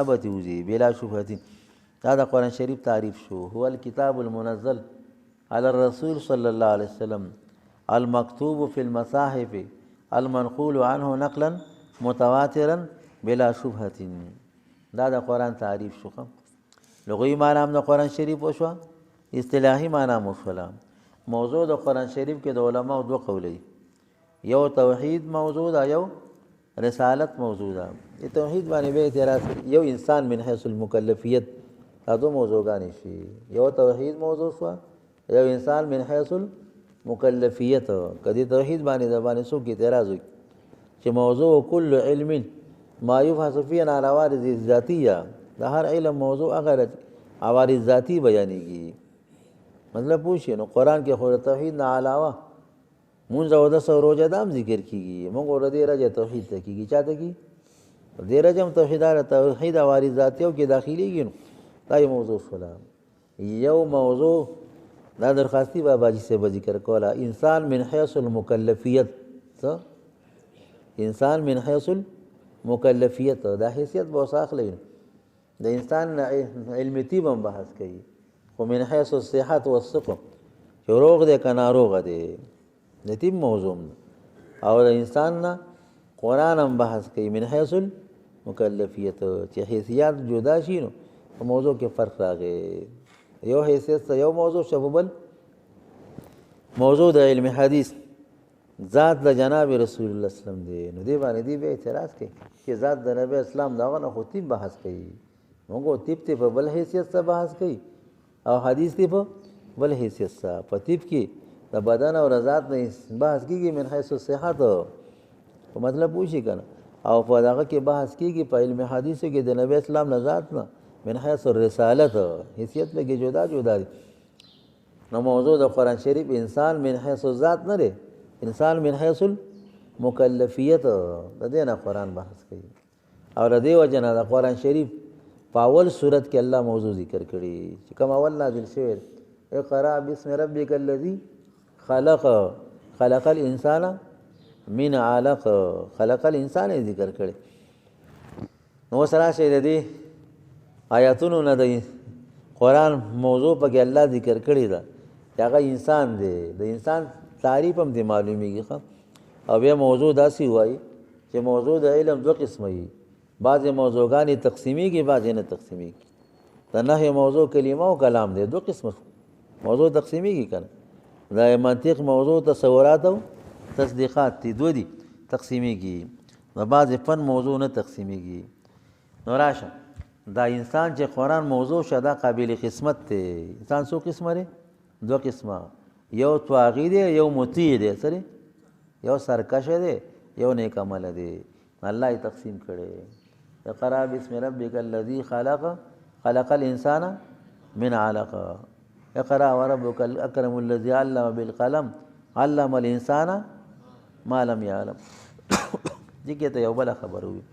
ابتی وزي بلا شبهتين دا د قرآن شریف تعریف شو هو الكتاب المنزل على الرسول صلى الله عليه وسلم المكتوب في المصاحف المنقول عنه نقلا متواترا بلا شبهه دا د قرآن تعریف شو لغوي معنی هم د قرآن شریف وشو اصطلاحي معنی هم وشوله موضوع د قرآن شریف کې د علماء دوه قولې یو توحید موضوع ده یو رسالت موضوع ده توحید باندې به اعتراض یو انسان من حيث المکلفیت دا دو موضوعګانې شي یو توحید موضوع شو یو انسان من حيث المکلفیت کدی توحید باندې د باندې څوک اعتراض وي چې موضوع کل علم ما يبحث فيه عن عوارض ذاتيه د هر علم موضوع هغه عوارض ذاتی بیانېږي مطلب پوښي نو قرآن کې خو توحید نه علاوه مونږ او د سو روزه دام ذکر کیږي موږ ور دې راځي توحید ته کیږي چاته کی دې راځم توحید عوارض ذاتیو کې داخليږي دا یو موضوع شولا یو موضوع دا درخواستی بابا جی سے ذکر کولا انسان من حيث المکلفیت انسان من حيث المکلفیت دا حیثیت به وساخ لین د انسان علم طب هم بحث کوي خو من حيث الصحت والسقم چې روغ دی کنه روغ دی د طب موضوع او د انسان نه قرآن هم بحث کوي من حیث المکلفیت چې حیثیات جدا شي نو په موضوع کې فرق راغی یو حیثیت یو موضوع شو بل موضوع د علم حدیث ذات د جناب رسول الله صلی الله علیه وسلم دی نو دی باندې دی به اعتراض کوي چې ذات د نبی اسلام داغه نه خو طب بحث کوي موږ طب ته په بل حیثیت سره بحث کوي او حدیث ته په بل حیثیت سره په طب کې د بدن او ذات نه بحث کیږي من حیث الصحت په مطلب پوښی کنه او په دغه کې بحث کیږي په علم حدیث کې د نبی اسلام نه ذات نه من حیث الرسالت حیثیت لګي جدا جدا دي نو موضوع د قرآن شریف انسان من حیث الذات نه دی انسان من حیث المکلفیت د دې نه قرآن بحث کوي او د دې وجه نه د قرآن شریف په اول صورت کې الله موضوع ذکر کړي چې کوم اول نازل شوی اقرأ باسم ربک الذی خلق خلق الانسان من علق خلق الانسان ذکر کړي نو سره شه دې آیاتونو نه د قرآن موضوع په کې الله ذکر کړی دا هغه انسان دی د انسان تعریف هم دی معلومیږي او بیا موضوع داسې وایي چې موضوع د علم دو قسمه وي بعضې موضوعګانې تقسیمیږي بعضې نه تقسیمیږي د نحوې موضوع کلمه او کلام دی دو قسمه موضوع تقسیمیږي که نه د منطق موضوع تصورات او تصدیقات دي دو دي تقسیمیږي د بعضې فن موضوع نه تقسیمیږي نو راشه دا انسان چې قرآن موضوع شه دا قابل قسمت دی انسان څو قسمه دی دو قسمه یو طواغی دی یو مطیع دی سره یو سرکشه دی یو نیک عمل دی الله یې تقسیم کړي اقرأ باسم ربک الذی خلق خلق الانسان من علق اقرأ وربک الاکرم الذی علم بالقلم علم الانسان ما لم یعلم دې کې ته یو بله خبره وي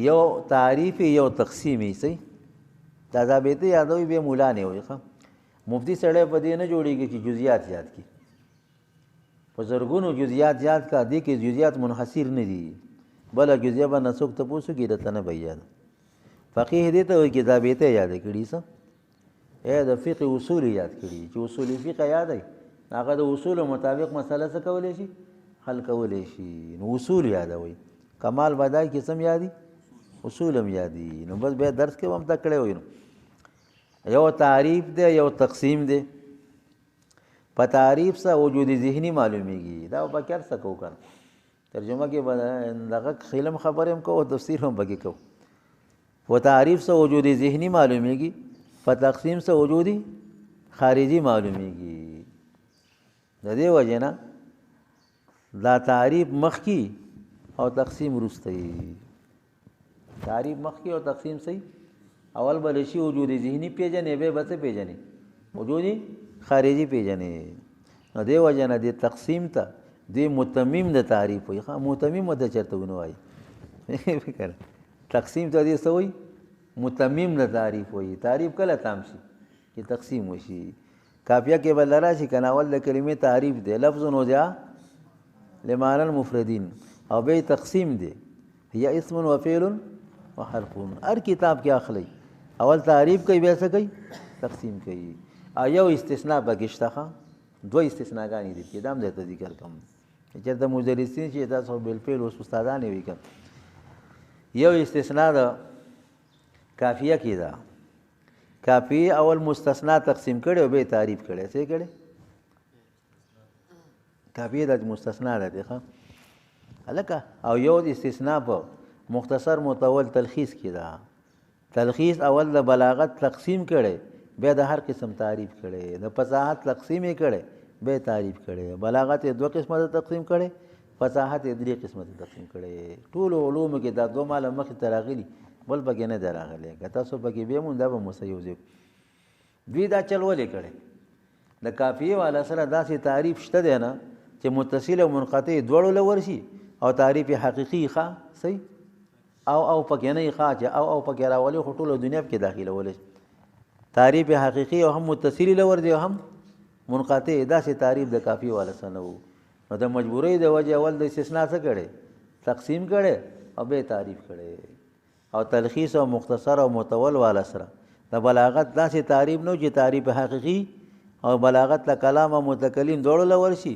یو تعریف یو تقسیمی صحیح دا ضابطه یادوي به مولا نه وي ښه مفتی سړی په دې نه جوړیږي چې جزئیات یاد کړي په زرګونو جزئیات یاد کا دي کې جزئیات منحصر نه دي بل جزئیه به نسوک ته پوسو کې رته نه بیان فقيه دې ته وي چې ضابطه یاد کړي څه اے د فقه اصول یاد کړي چې اصول فقه یاد ای هغه د اصول مطابق مسله څه کولای شي حل کولای شي نو اصول یادوي کمال بدای کې سم یادي اصول هم یادي نو بس بیا درس کې هم تکړه وي نو یو تعریف دی یو تقسیم دی په تعریف سره وجود ذهنی معلومیږي دا په کار څه کو کړ ترجمه کې دغه خیلم خبره هم کو او تفسیر هم بګی کو په تعریف سره وجود ذهنی معلومیږي په تقسیم سره وجود خارجي معلومیږي د دې وجه نه دا تعریف مخکی او تقسیم وروستی تعریف مخکی او تقسیم صحیح اول بل شي وجود ذهنی پیژنې به بس پیژنې وجود خارجي پیژنې نو دی وجه نه دی تقسیم ته دی متمم د تعریف وي ښه متمم د چرته ونوای فکر تقسیم ته دی سوی متمم د تعریف وي تعریف کله تام شي چې تقسیم وشي کافیه کې بل راشي کنه اول د کلمې تعریف دی لفظ نو دی لمعنى المفردین او به تقسیم دی یا اسم و فعل و حرف هر کتاب کې اخلي اول تعریف کوي بیا څه کوي تقسیم کوي یو استثناء بګشتخه دو استثناګانی دي چې دام د ذکر کوم چې د مدرسین چې تاسو بالفعل او استادان وي کوم یو استثناء د کافیه کې دا کافیه اول مستثنا تقسیم کړي او به تعریف کړي څه کړي کافیه د مستثنا ده ښه الکه او یو استثناء په مختصر متول تلخیص کې دا تلخیص اول د بلاغت تقسیم کړي بیا د هر قسم تعریف کړي د فصاحت تقسیم کړي به تعریف کړي بلاغت دو قسمه تقسیم کړي فصاحت درې قسمه تقسیم کړي ټول علوم کې دا دو مال مخ تراغلي بل پکې نه دراغلي که تاسو پکې به مونږ دا به مسیوزي دوی دا چلولې کړي د کافیه والا سره داسې تعریف شته دی نه چې متصل او منقطع دواړو لور شي او تعریف حقیقي ښه صحیح او پکې نه ښه چې او پکې راولي خو ټول دنیا کې داخله ولې تعریف حقیقي او هم متصل لور دی او هم منقطع داسې تعریف د کافیه والا سره نو د مجبورۍ د وجه اول د استثناء څه کړي تقسیم کړي او به تعریف کړي او تلخیص او مختصر او متول والا سره د بلاغت داسې تعریف نو چې تعریف حقیقي او بلاغت له کلام او متکلم دوړو لور شي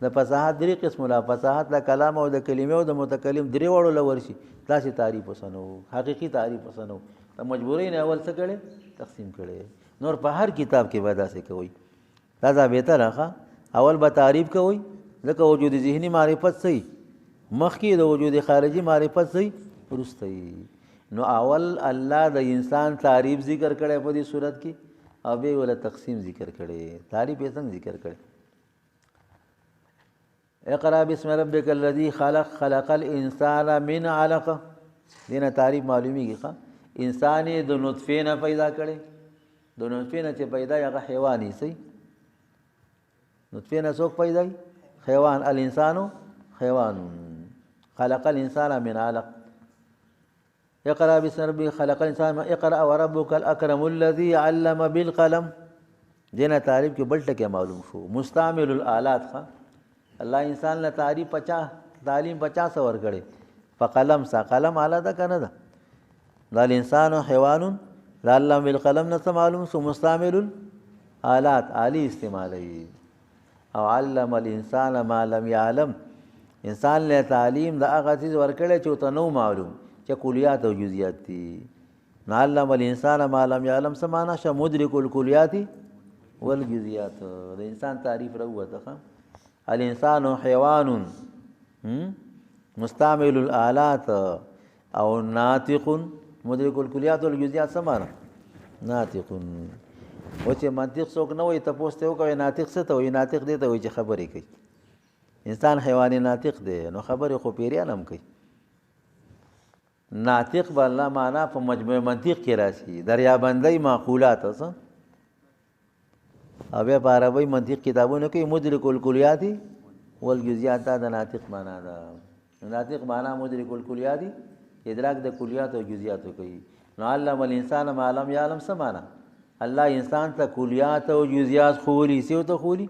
د فصاحت درې قسمه لا فصاحت د کلام او د کلمې او د متکلم درې وړو له ورشي داسې تعریف وسنو حقیقي تعریف وسنو د مجبورۍ نه اول څه کړی تقسیم کړی نور په هر کتاب کې به داسې کوئ دا بهتره ښه اول به تعریف کوئ ځکه وجود ذهني معرفت صحیح مخکې د وجود خارجي معرفت صحیح وروسته نو اول الله د انسان تعریف ذکر کړی په دې صورت کې او بیا ولا تقسیم ذکر کړی تعریف یې څنګه ذکر کړی اقرا بسم ربک الذی خلق خلق الانسان من علق دینه تعریف معلومیږي ښه انسان یې د نطفه نه پیدا کړی د نطفه نه چې پیدا هغه حیواني سي نطفه نه څوک پیدا حیوان الانسان حیوان خلق الانسان من علق اقرا بسم ربک خلق الانسان اقرا وربک الاکرم الذی علم بالقلم دینه تعریف کې بل ټکی معلوم شو مستعمل الالات ښه الله انسان له تعلیم 50 ور کړي په قلم سا قلم اعلی ده کنه ده دا الانسان حیوان علم بالقلم نه معلوم سو مستعمل الالات عالی استعمالي او علم الانسان ما لم يعلم انسان له تعلیم د هغه چیز ور کړي چې ته نو معلوم چې کلیات او جزئیات دي علم الانسان ما لم يعلم سمانا ش مدرک الکلیات والجزئیات د انسان تعریف راوته الانسان حیوان مستعمل الآلات او ناطق مدرک الکلیات والجزئیات سمانا ناطق و چې منطق څوک نه وي تاسو ته وکوي ناطق څه ته وي ناطق دی ته وي چې خبرې کوي انسان حیواني ناطق دی نو خبرې خو پیریان هم کوي ناطق بل معنا په مجموع منطق کې راشي دریابندۍ معقولات اوس او بیا په عربی منطق کتابونو کې مدرک الکلیات والجزئیات د ناطق معنا ده ناطق معنا مدرک الکلیات ادراک د کلیات او جزئیات کوي نو علم الانسان ما لم يعلم سمانا الله انسان ته کلیات او جزئیات خولي سیو ته خولي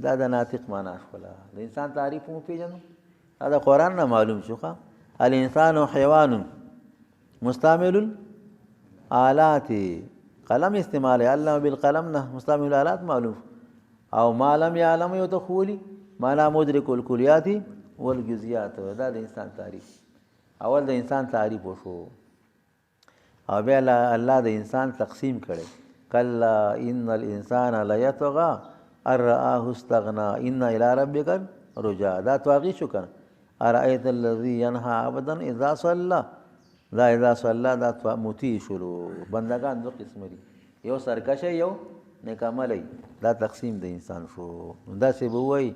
دا د ناطق معنا خلا د انسان تعریف مو پیژنو دا قرآن نه معلوم شوخه الانسان حیوان مستعمل الآلات قلم استعمال علم بالقلم نه مستعمل الآلات معلوم او ما لم يعلم یو ته خولي معنا مدرک الکلیات والجزئیات دا د انسان تعریف اول د انسان تعریف وشو او بیا الله د انسان تقسیم کړي کلا ان الانسان ليطغى ان رآه استغنى ان الى ربك رجع دا تواغی شو کنه ارایت الذی ينهى عبدا اذا صلى دا اذا صلى دا مطیع شروع بندگان دو قسم دي یو سرکشه یو نیک عملی دا تقسیم د انسان شو دا څه بووي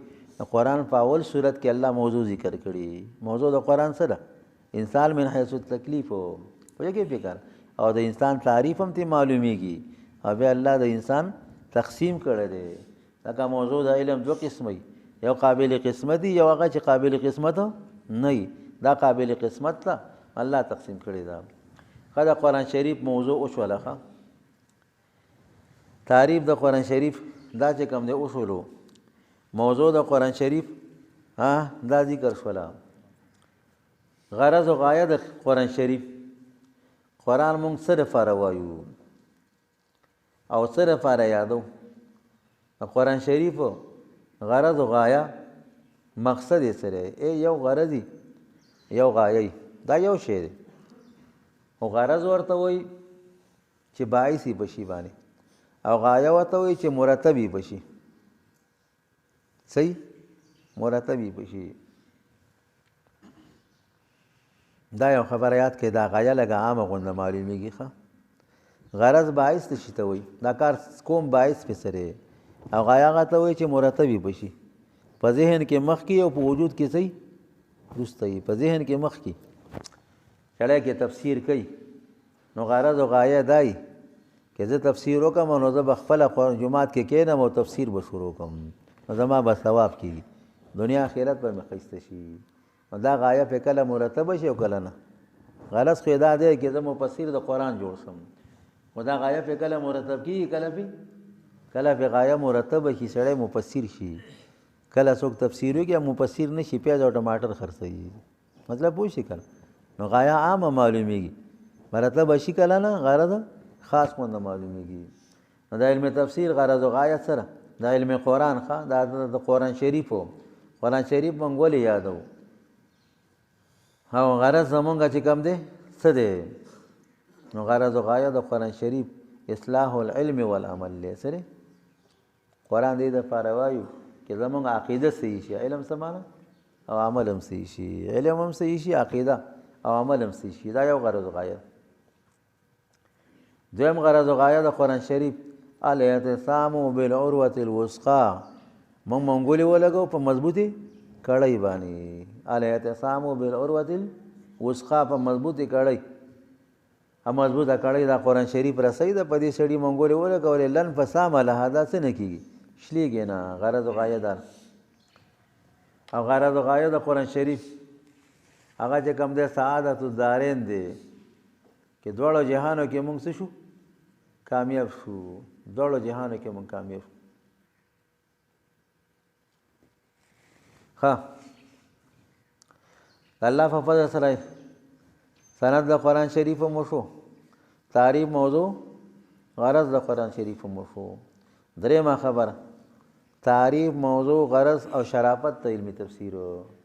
قرآن په اول صورت کې الله موضوع ذکر کړي موضوع د قرآن سره انسان من حيث التکلیف په کې فکر او د انسان تعریف هم ته معلومیږي او بیا الله د انسان تقسیم کړی دی دا موضوع د علم دو قسمه یو قابل قسمت یو هغه چې قابل قسمت نه دا قابل قسمت ته الله تقسیم کړی دا خدای قرآن شریف موضوع او شولخه تعریف د قرآن شریف دا چې کوم دی اصولو موضوع د قرآن شریف دا ذکر شولا غرض او غایه د قرآن شریف قرآن مونږ صرف وایو او صرف یادو قرآن شریف غرض او غایه مقصد یې سره یو غرضی یو غایه دا یو شی دی او غرض ورته وای چې باعثی بشي باندې او غایه ورته وای چې مرتبی بشي صحیح مرتبی بشي دا یو خبره یاد کې دا غایه لګه عامه غونډه معلومیږي ښه غرض باعث شي ته وای دا کار کوم باعث په سره او غایه غته وای چې مرتبی بشي په ذهن کې مخ کې او په وجود کې صحیح رستي په ذهن کې مخ کې کله کې تفسیر کوي نو غرض او غایه دای چې زه تفسیر وکم نو زه بخپل جمعات کې کېنم او تفسیر به شروع کوم زما به ثواب کیږي دنیا آخرت به مخیسته شي دا غایه په کله مرتب شي او کله نه غرض خو دا دی چې زه مفسر د قرآن جوړ شم خدا غایه په کله مرتب کیږي کله په غایه مرتب شي سړی مفسر شي کله څوک تفسیر وکړي مفسر نشي پیاز او ټماټر خرڅوي مطلب پوه شي کله نو غایه عامه معلومیږي مرتب شي کله نه غرض خاص مونږ معلومیږي نو د علم تفسیر غرض او غایه سره دا علم قرآن ښه دا د قرآن شریف و قرآن شریف مونږ ولې یادو او غرض زمونږ چې کوم دی څه دی نو غرض و غایه د قرآن شریف اصلاح العلم والعمل دی څه دی قرآن دې دپاره وایو چې زمونږ عقیده صحیح شي علم څه معنی او عمل هم صحیح شي علم هم صحیح شي عقیده او عمل هم صحیح شي دا یو غرض و غایه دویم غرض و غایه د قرآن شریف الاعتصام بالعروة الوثقی مونږ منګولې ولګو په مضبوطې کړۍ باندې الاعتصام بالعروة الوثقی په مضبوطې کړۍ مضبوطه کړۍ دا قرآن شریف رسۍ ده په دې سړي منګولې ولګولې لن فسام لها دا څه نه کېږي شلېږي نه غرض و غایه ده او غرض و غایه د قرآن شریف هغه چې کوم دی سعادت الدارین دی چې دواړو جهانو کې مونږ څه شو کامیاب شو دواړو جهانو کې مونږ کامیاب شو ښه الله په فضل سره سند د قرآن شریف مو شو تعریف موضوع غرض د قرآن شریف مو شو درېیمه خبره تعریف موضوع غرض او شرافت د علمي تفسیر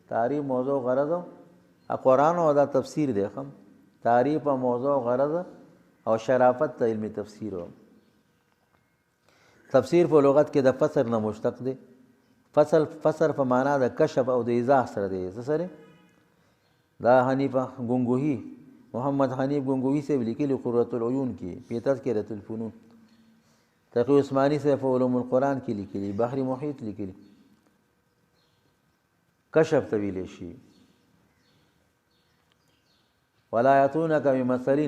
تعریف موضوع غرض او قرآن او دا تفسیر دی خم تعریف موضوع غرض او شرافت د علمي تفسیر تفسیر په لغت کې د فسر نه مشتق دی فسر په معنا د کشف او د ایضاح سره دی څه سره دا حنیفه ګنگوهی محمد حنیف ګنگوهی سے لیکلی قرۃ العیون کې په تذکرۃ الفنون تقی عثمانی سے په علوم القرآن کې لیکلی بحر محیط لیکلی کشف طویل شي ولا یاتونک بمثل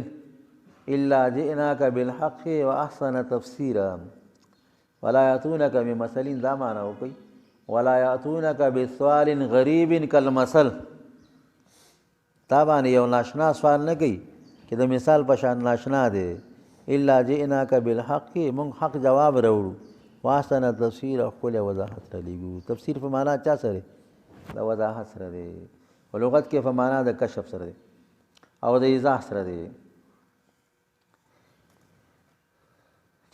الا جئناک بالحق واحسن تفسیرا ولا یاتونک بمثل دا معنی وکي ولا یاتونک بسؤال غریب کالمثل تا باندې یو ناشنا سوال نه کوي چې د مثال په شان ناشنا دی الا جئناک بالحق مونږ حق جواب راوړو واحسن تفسیر او ښکلی وضاحت را لېږو تفسیر په معنا چا سره د وضاحت سره دی په لغت کې په معنا د کشف سره دی او د ایضاح سره دی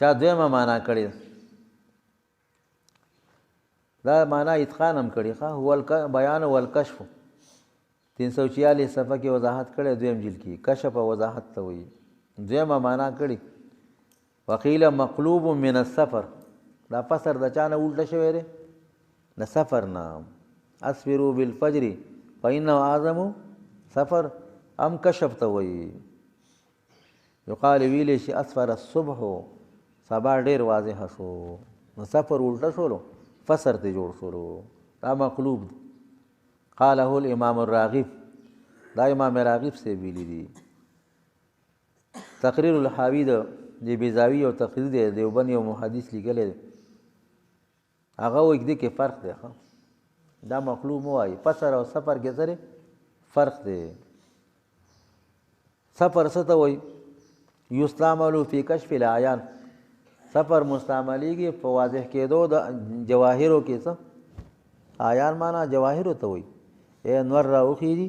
چا دویمه معنا کړې دا معنا اتقان هم کړې ښه هو بیان والکشف 346 صفحه کې وضاحت کړې دویم جلد کې کشف او وضاحت ته وایي دویمه معنا کړې وقیل مقلوب من السفر دا فسر د چا نه الټه شوی دی د سفر نه اصبروا بالفجر فانه اعظم سفر ام کشف ته وایي یقال ویلی شي اسفر الصبح سبا ډېر واضح شو نو سفر الټه شولو فسر ته جوړ شولو دا مقلوب قاله الامام الراغب دا امام راغب سے ویلی دی تقریر الحاوی د بیزاوی او تقریر دی دیوبند یو محدث لیکلی هغه وایي دې کې فرق دی دا مقلوب مو وایي فسر او سفر کې سره فرق دی سفر څه ته وایي یستعمل فی کشف العیان سفر مستعملیږي په واضح کېدو د جواهرو کې څه عیان معنا جواهرو ته وایي انور راوخیږي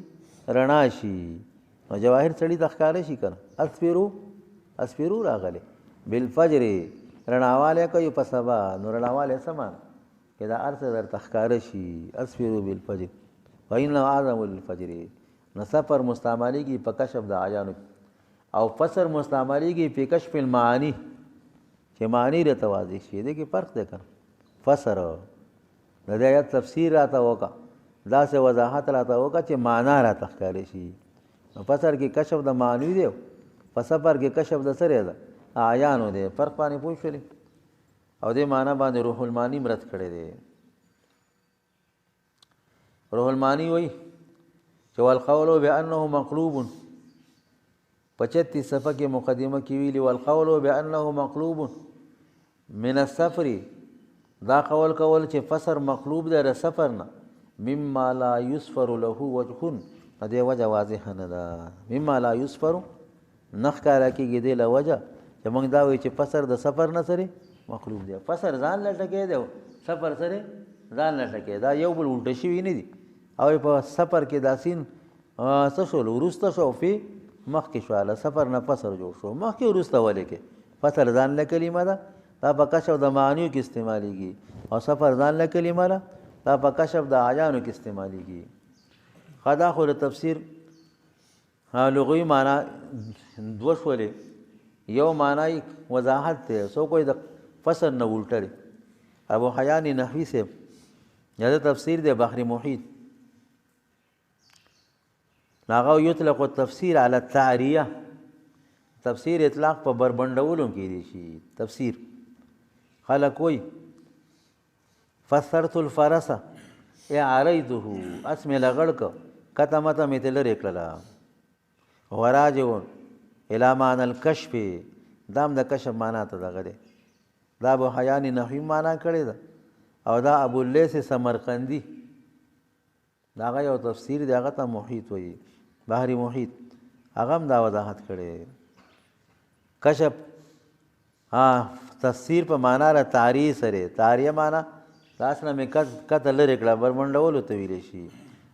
رڼا شي نو جواهر سړي ته ښکاره شي که نه اسفرو راغلی بالفجر رڼاوالی کوي په سبا نو رڼاوالی څه معنی چې دا هر څه درته ښکاره شي اسفرو بالفجر فانه اعظم للفجر نو سفر مستعملیږي په کشف د عیانو او فسر مستعملیږي په کشف المعانی چې معنی راته واضح شي دې کې فرق دی که نه فسر د دې آیت تفسیر راته وکړه داسې وضاحت راته وکړه چې معنا راته ښکاره شي نو فسر کې کشف د معنی دی په سفر کې کشف د سره ده عیانو دی فرق باندې پوه شولې او دې معنا باندې روح المانی مرد کړی دی روح المانی وایي چې والقول بانه مقلوب 35 صفحه کې مقدمه کې ویلي والقول بانه مقلوب من السفر دا قول چې فسر مقلوب دی د سفر نه مما لا يسفر له وجه دې وجه واضح نه ده مما لا يسفر نخکاره کېږي دې له وجه چې موږ دا وایو چې فسر د سفر نه سره مقلوب دی فسر ځان له ټکې دی سفر سره ځان له ټکې دا یو بل الټه شوي نه دي او په سفر کې دا سین څه شول وروسته شو فی مخکې شواله سفر نه فسر جوړ شو مخکې وروسته ولې کې فسر ځان له کلمه ده دا په کشف د معنیو کې استعمالیږي او سفر ځان له کلمه ده دا په کشف د اعیانو کې استعمالیږي. خدا خو د تفسیر لغوي معنا دوه شولې، یو معنی وضاحت دی، سو کوئی د فسر نه الټه دی. ابو حیان نحوی سے یا د تفسیر دی بحر محیط، هغه یطلق التفسیر علی التعریه، تفسیر اطلاق په بربنډولو کې دی شي. تفسیر خلق وای فسرت الفرس اعریته، اسم لغړک کته مته می تل ریکړه، وراجون الی معنی الکشف، دام د کشف معنا ته دغه دی. دا ابو حیان نحوی معنا کړی ده، او دا ابو اللیث سمرقندی داغه یو تفسیر دی، هغه ته محیط وایي، بحر محیط، هغه هم دا وضاحت کړی. کشف تفسیر په معنا را تعریه سره، تعریه معنا داس نه مې کته لرې کړه برمنډولو ته ویلی شي،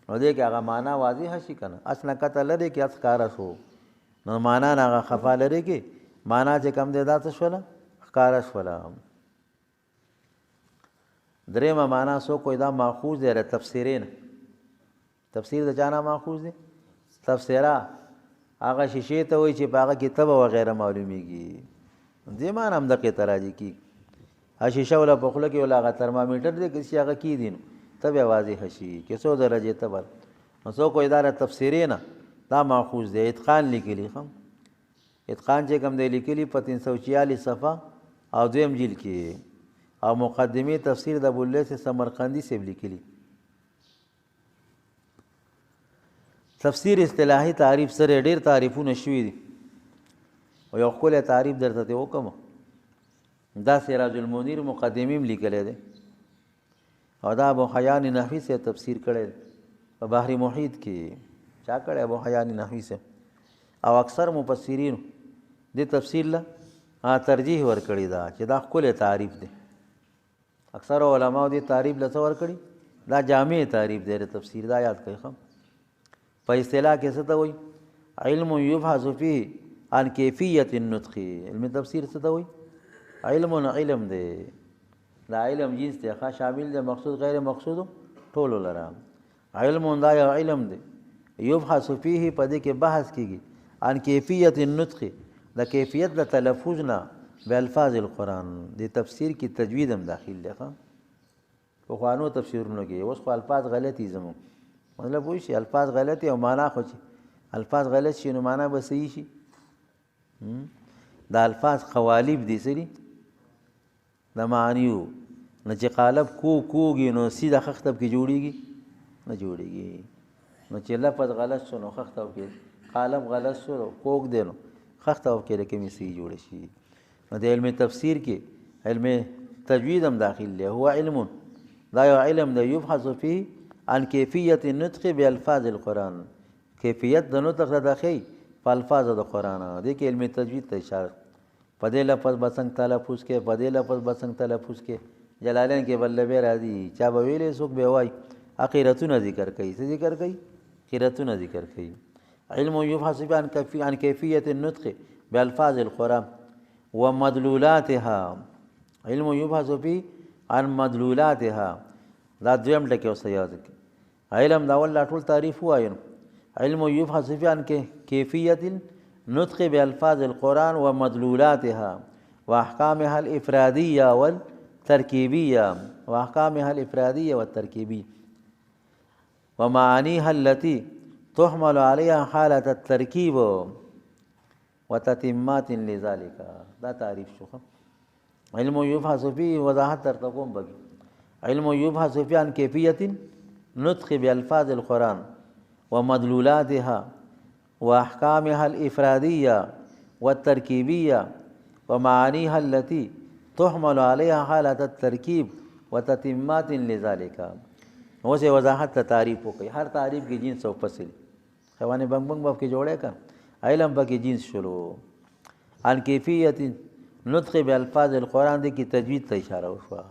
نو دې کې هغه معنا واضح شي که نه. اصله کته لرې کې اس ښکاره شو، نو معنا نه هغه خفا لرې کې معنا چې کم دی دا څه شوله ښکاره شوله. درېیمه معنا څوک کوئی دا ماخوذ دی له تفسیرین. تفسیر د چا نه ماخوذ دی؟ تفسیره هغه شیشې ته وایي چې په هغه کې تبه وغیره معلومیږي، دې معنا هم دقې ته راځي کی شیشه ولا په خوله کې ولا هغه ترمامیټر دی که چې هغه کیدي نو تبه واضح شي کې څو درجې تبه. نو څوک کوئی دا له تفسیرین دا ماخوذ دی. اتقان لیکلي خم، اتقان چې کوم دی لیکلي په 346 صفحه او دویم جلد کې، او مقدمه تفسیر د ابو اللیث سمرقندی سے لیکلي. تفسیر اصطلاحي تعریف سره ډیر تعریفونه شوي دي، او یو ښکلی تعریف درته ته وکم، دا سراج المنیر مقدمه هم لیکلی دی، او دا ابو حیان نحوی سے تفسیر کړی دی په بحر محیط کې. چا کړی؟ ابو حیان نحوی سے. او اکثر مفسرین دې تفسیر له ترجیح ورکړې ده چې دا ښکلی تعریف دی. اکثر علماء دې تعریف له څه ورکړي؟ دا جامع تعریف دی د تفسیر. دا یاد کړئ ښه. په اصطلاح کې څه ته وایي؟ علم یبحث فیه عن کیفیت النطق. علم تفسیر څه ته وایي؟ علم دی، دا علم جنس دی، ښه شامل دی مقصود غیر مقصود ټولو لره. علم دا یو علم دی، یبحث فیه په دې کې بحث کېږي، عن کیفیت النطق د کیفیت د تلفظ نه بالفاظ القرآن. د تفسیر کې تجوید هم داخل دی. ښه پخوانو تفسیرونو کې اوس خو الفاظ غلطي زموږ، مطلب وایي شي الفاظ غلطي او معنا خو چې الفاظ غلط شي نو معنا به صحیح شي. دا الفاظ قوالب دي سری د معنیو نه، چې قالب کوږي نو سیده خختب کې جوړیږي نه جوړیږي، نو چې لفظ غلط شو نو خختب کې قالب غلط شو کوږ دی نو خختب کې لکه می صحیح جوړ شي. نو د علم تفسیر کې علم تجوید هم داخل دی. هو علم، دا یو علم دی، یبحث فيه عن کیفیت النطق بالفاظ القرآن. کیفیت د نطق د داخل په الفاظ د قرآن دی کې علم تجوید ته اشاره. په دې لفظ به څنګه تلفظ کې، په دې لفظ به څنګه تلفظ کې. جلالین کې بلبې راځي، چا به ویلې څوک به وایي قیرتونه ذکر کوي. څه ذکر کوي؟ قیرتونه ذکر کوي. علم یبحث فيه عن کیفیت النطق بالفاظ القرآن ومدلولاتها. علم یبحث فيه عن مدلولاتها. دا دویم ټکی اوس یاد کړئ. علم دا ول ټول تعریف وایو. علم یبحث فيه عن کیفیت النطق بالفاظ القرآن ومدلولاتها واحکامها الافرادیه والترکیبیه ومعانيها التي تحمل عليها حالة التركيب وتتمات لذلك. دا تعریف شو. علم يبحث فيه وضاحت ترتقوم بگی. علم يبحث فيه عن كيفية نطق بألفاظ القرآن ومدلولاتها وأحكامها الإفرادية والتركيبية ومعانيها التي تحمل عليها حالة التركيب وتتمات لذلك. نو سے وضاحت تعریف وکړي. هر تعریف کې جنس او فصل خوانه بنګ باب کې جوړه کړ. علم پکې جنس شروع عن کیفیت نطق بالفاظ القرآن دې کې تجوید ته اشاره وشوه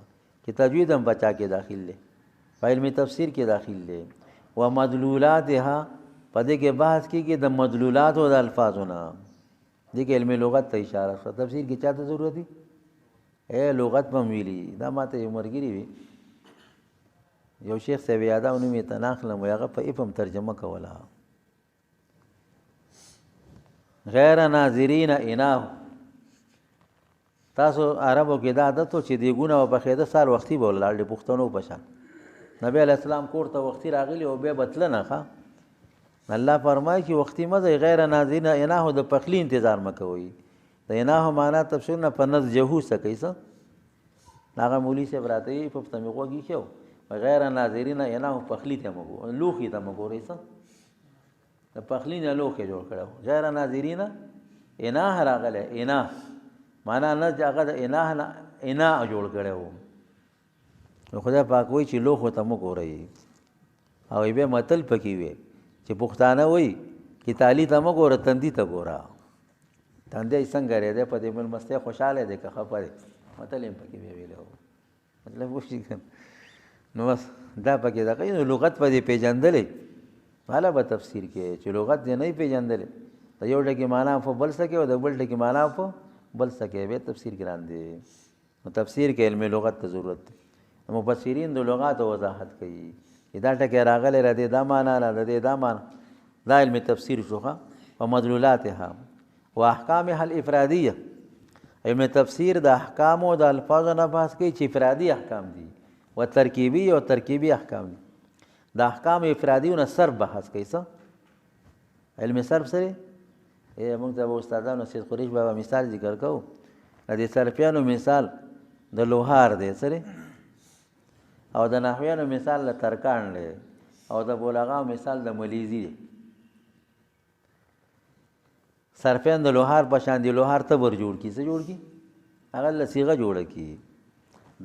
چې تجوید هم بچا کې داخل دی، په علم تفسیر کې داخل دی. و مدلولاتها په دې کې بحث کېږي د مدلولات او د الفاظونه. دې کې علم لغت ته اشاره شوه. تفسیر کې چاته ضرورت دی؟ لغت به م ویلي دا ما ته یو ملګري وي یو شیخ صاحب یاده نوم یې ته نه اخلم وایي هغه په اف هم ترجمه کوله غیر ناظرین اناه تاسو عربو کې دا عادت و چې دیګونه وپخېده سهار وختي به ولاړ د پښتنو په شان نبی علیه السلام کور ته وختي راغلي او بیا به تله نه ښه الله فرمایي چې وختي مه ځئ غیر ناظرین اناه د پخلي انتظار مه کوئ د اناه معنا تفسیر نه په نز جهو څه کوي څه هغه مولي صاحب راته وایي په پښتو مې غوږ ایښی و غیر ناظرین اناه پخلي ته مه ګورئ لوښي ته مه ګورئ څه د پخلي نه لوښی جوړ کړی و غیر ناظرین اناه راغلی اناه معنا نه چې هغه د اناه نه اناه جوړ کړی و نو خدای پاک وایي چې لوښو ته مه ګورئ او بیا متل پکې وي چې پښتانه وایي چې تالي ته مه ګوره تندي ته ګوره تندی څنګه دی دی په دې مېلمستیا خوشحاله دی که خفه دی متل یې پکې ویلی و مطلب وشي نو بس دا پکې دغه نو لغت په دې پېژندلی هله به تفسیر کې چې لغت دې نه یې پېژندلی د یو ټکي معنا په بل څه کې او د بل ټکي معنا په بل څه کې بیا تفسیر ګران دی نو تفسیر کې علم لغت ته ضرورت دی مفسرین د لغاتو وضاحت کوي چې دا ټکی راغلی را دی دا معنا نه د دې دا معنا دا علم تفسیر شوخه و مدلولاتها و احکامها الافرادیه علم تفسیر د احکامو د الفاظو نه بحث کوي چې افرادي احکام دي و ترکیبي او ترکیبي احکام دي د احکام افرادیونه صرف بحث کوي څه علم صرف سره موږ ته استادانو سید قریش بابا مثال ذکر کوو د دې صرفیانو مثال د لوهار دی سره او د نحویانو مثال د ترکان دی او د بلغاو مثال د ملیزي دی صرفیان د لوهار په شان دی لوهار تبر جوړ کی څه جوړ کی هغه لصيغه جوړه کی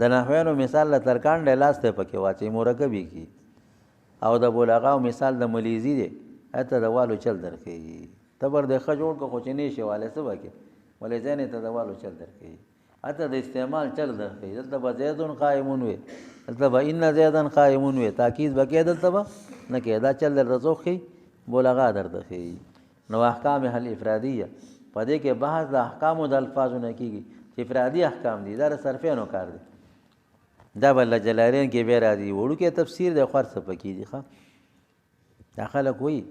د نحویانو مثال د ترکان دی لاس ته پکې واچي مرکبي کی او د بلغاو مثال د ملیزي دی اته د والو چل درکې تبر د ښه جوړ کو خو چې نه شي والے څه وکي ولې ځنه ته د والو چل درکې اته د استعمال چل درکې دلته به زیدون قائمون وي دلته به ان زیدن قائمون وي تاکید وکړه دلته به نه کې دا چل درته څوخي بلغا درته خي نو احکام هل افرادیه په دې کې بحث د احکامو د الفاظو نه کیږي چې افرادي احکام دي دا صرفینو کار دي دا بل جلالین کې به را دي وړو کې تفسیر د خرڅ پکې دي ښه دا خلک وایي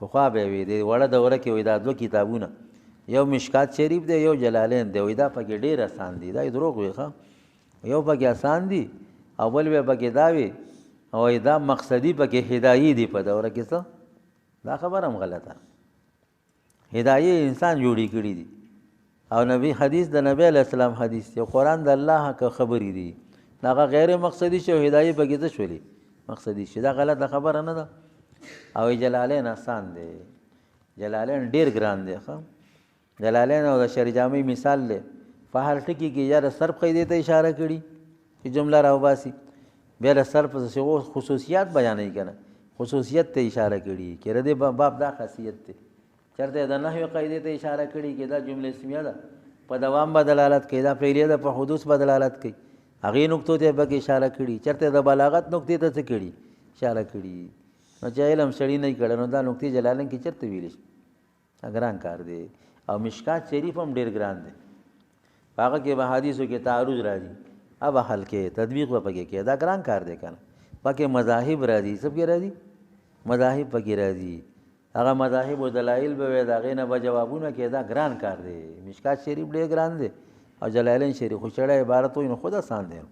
په خوا به وي دی وړه دوره کې وي دا دوه کتابونه یو مشکات شریف دی یو جلالین دی وي دا پکې ډېر آسان دي دا دروغ وي ښه یو پکې آسان دي اول به پکې دا وي او دا مقصدی پکې هدایي دي په دوره کې څه دا خبره هم غلطه هدایي انسان جوړی کړی دي او نبی حدیث د نبی علیہ السلام حدیث دی قرآن د الله کا خبرې دي دا غیر مقصدی شو هدایي پکې څه شولې مقصدی شي دا غلطه خبره نه ده او جلالین آسان دی جلالین ډیر ګران دی ښه جلالین او د شریجامی مثال دی په هر ټکی کې یا صرف قاعده ته اشاره کړي چې جمله راوباسي بیا د صرف څه خصوصیات بیانې کنه خصوصیت ته اشاره کړي چې ردی باب دا خاصیت دی چرته د نحوی قاعده ته اشاره کړي چې دا جمله اسمیه ده په دوام بدلالت کوي دا فعلیه ده په حدوث بدلالت کوي هغه نقطو ته به اشاره کړي چرته د بلاغت نقطې ته څه کړي اشاره کړي نو چې علم سړی نه کړه نو دا نقطې جلالین کې چرته ویل شي ګران کار دی او مشکات شریف هم ډیر ګران دی هغه کې به حدیثو کې تعارض راځي اب حل کې تطبیق و پکې کې دا ګران کار دی کنه پکې مذاهب راځي سب کې راځي مذاهب پکې راځي هغه مذاهب او دلایل به دا غینه به جوابونه کې دا ګران کار دی مشکات شریف ډیر ګران دی او جلالین شریف خو چړې عبارت وي نو خدا سان دی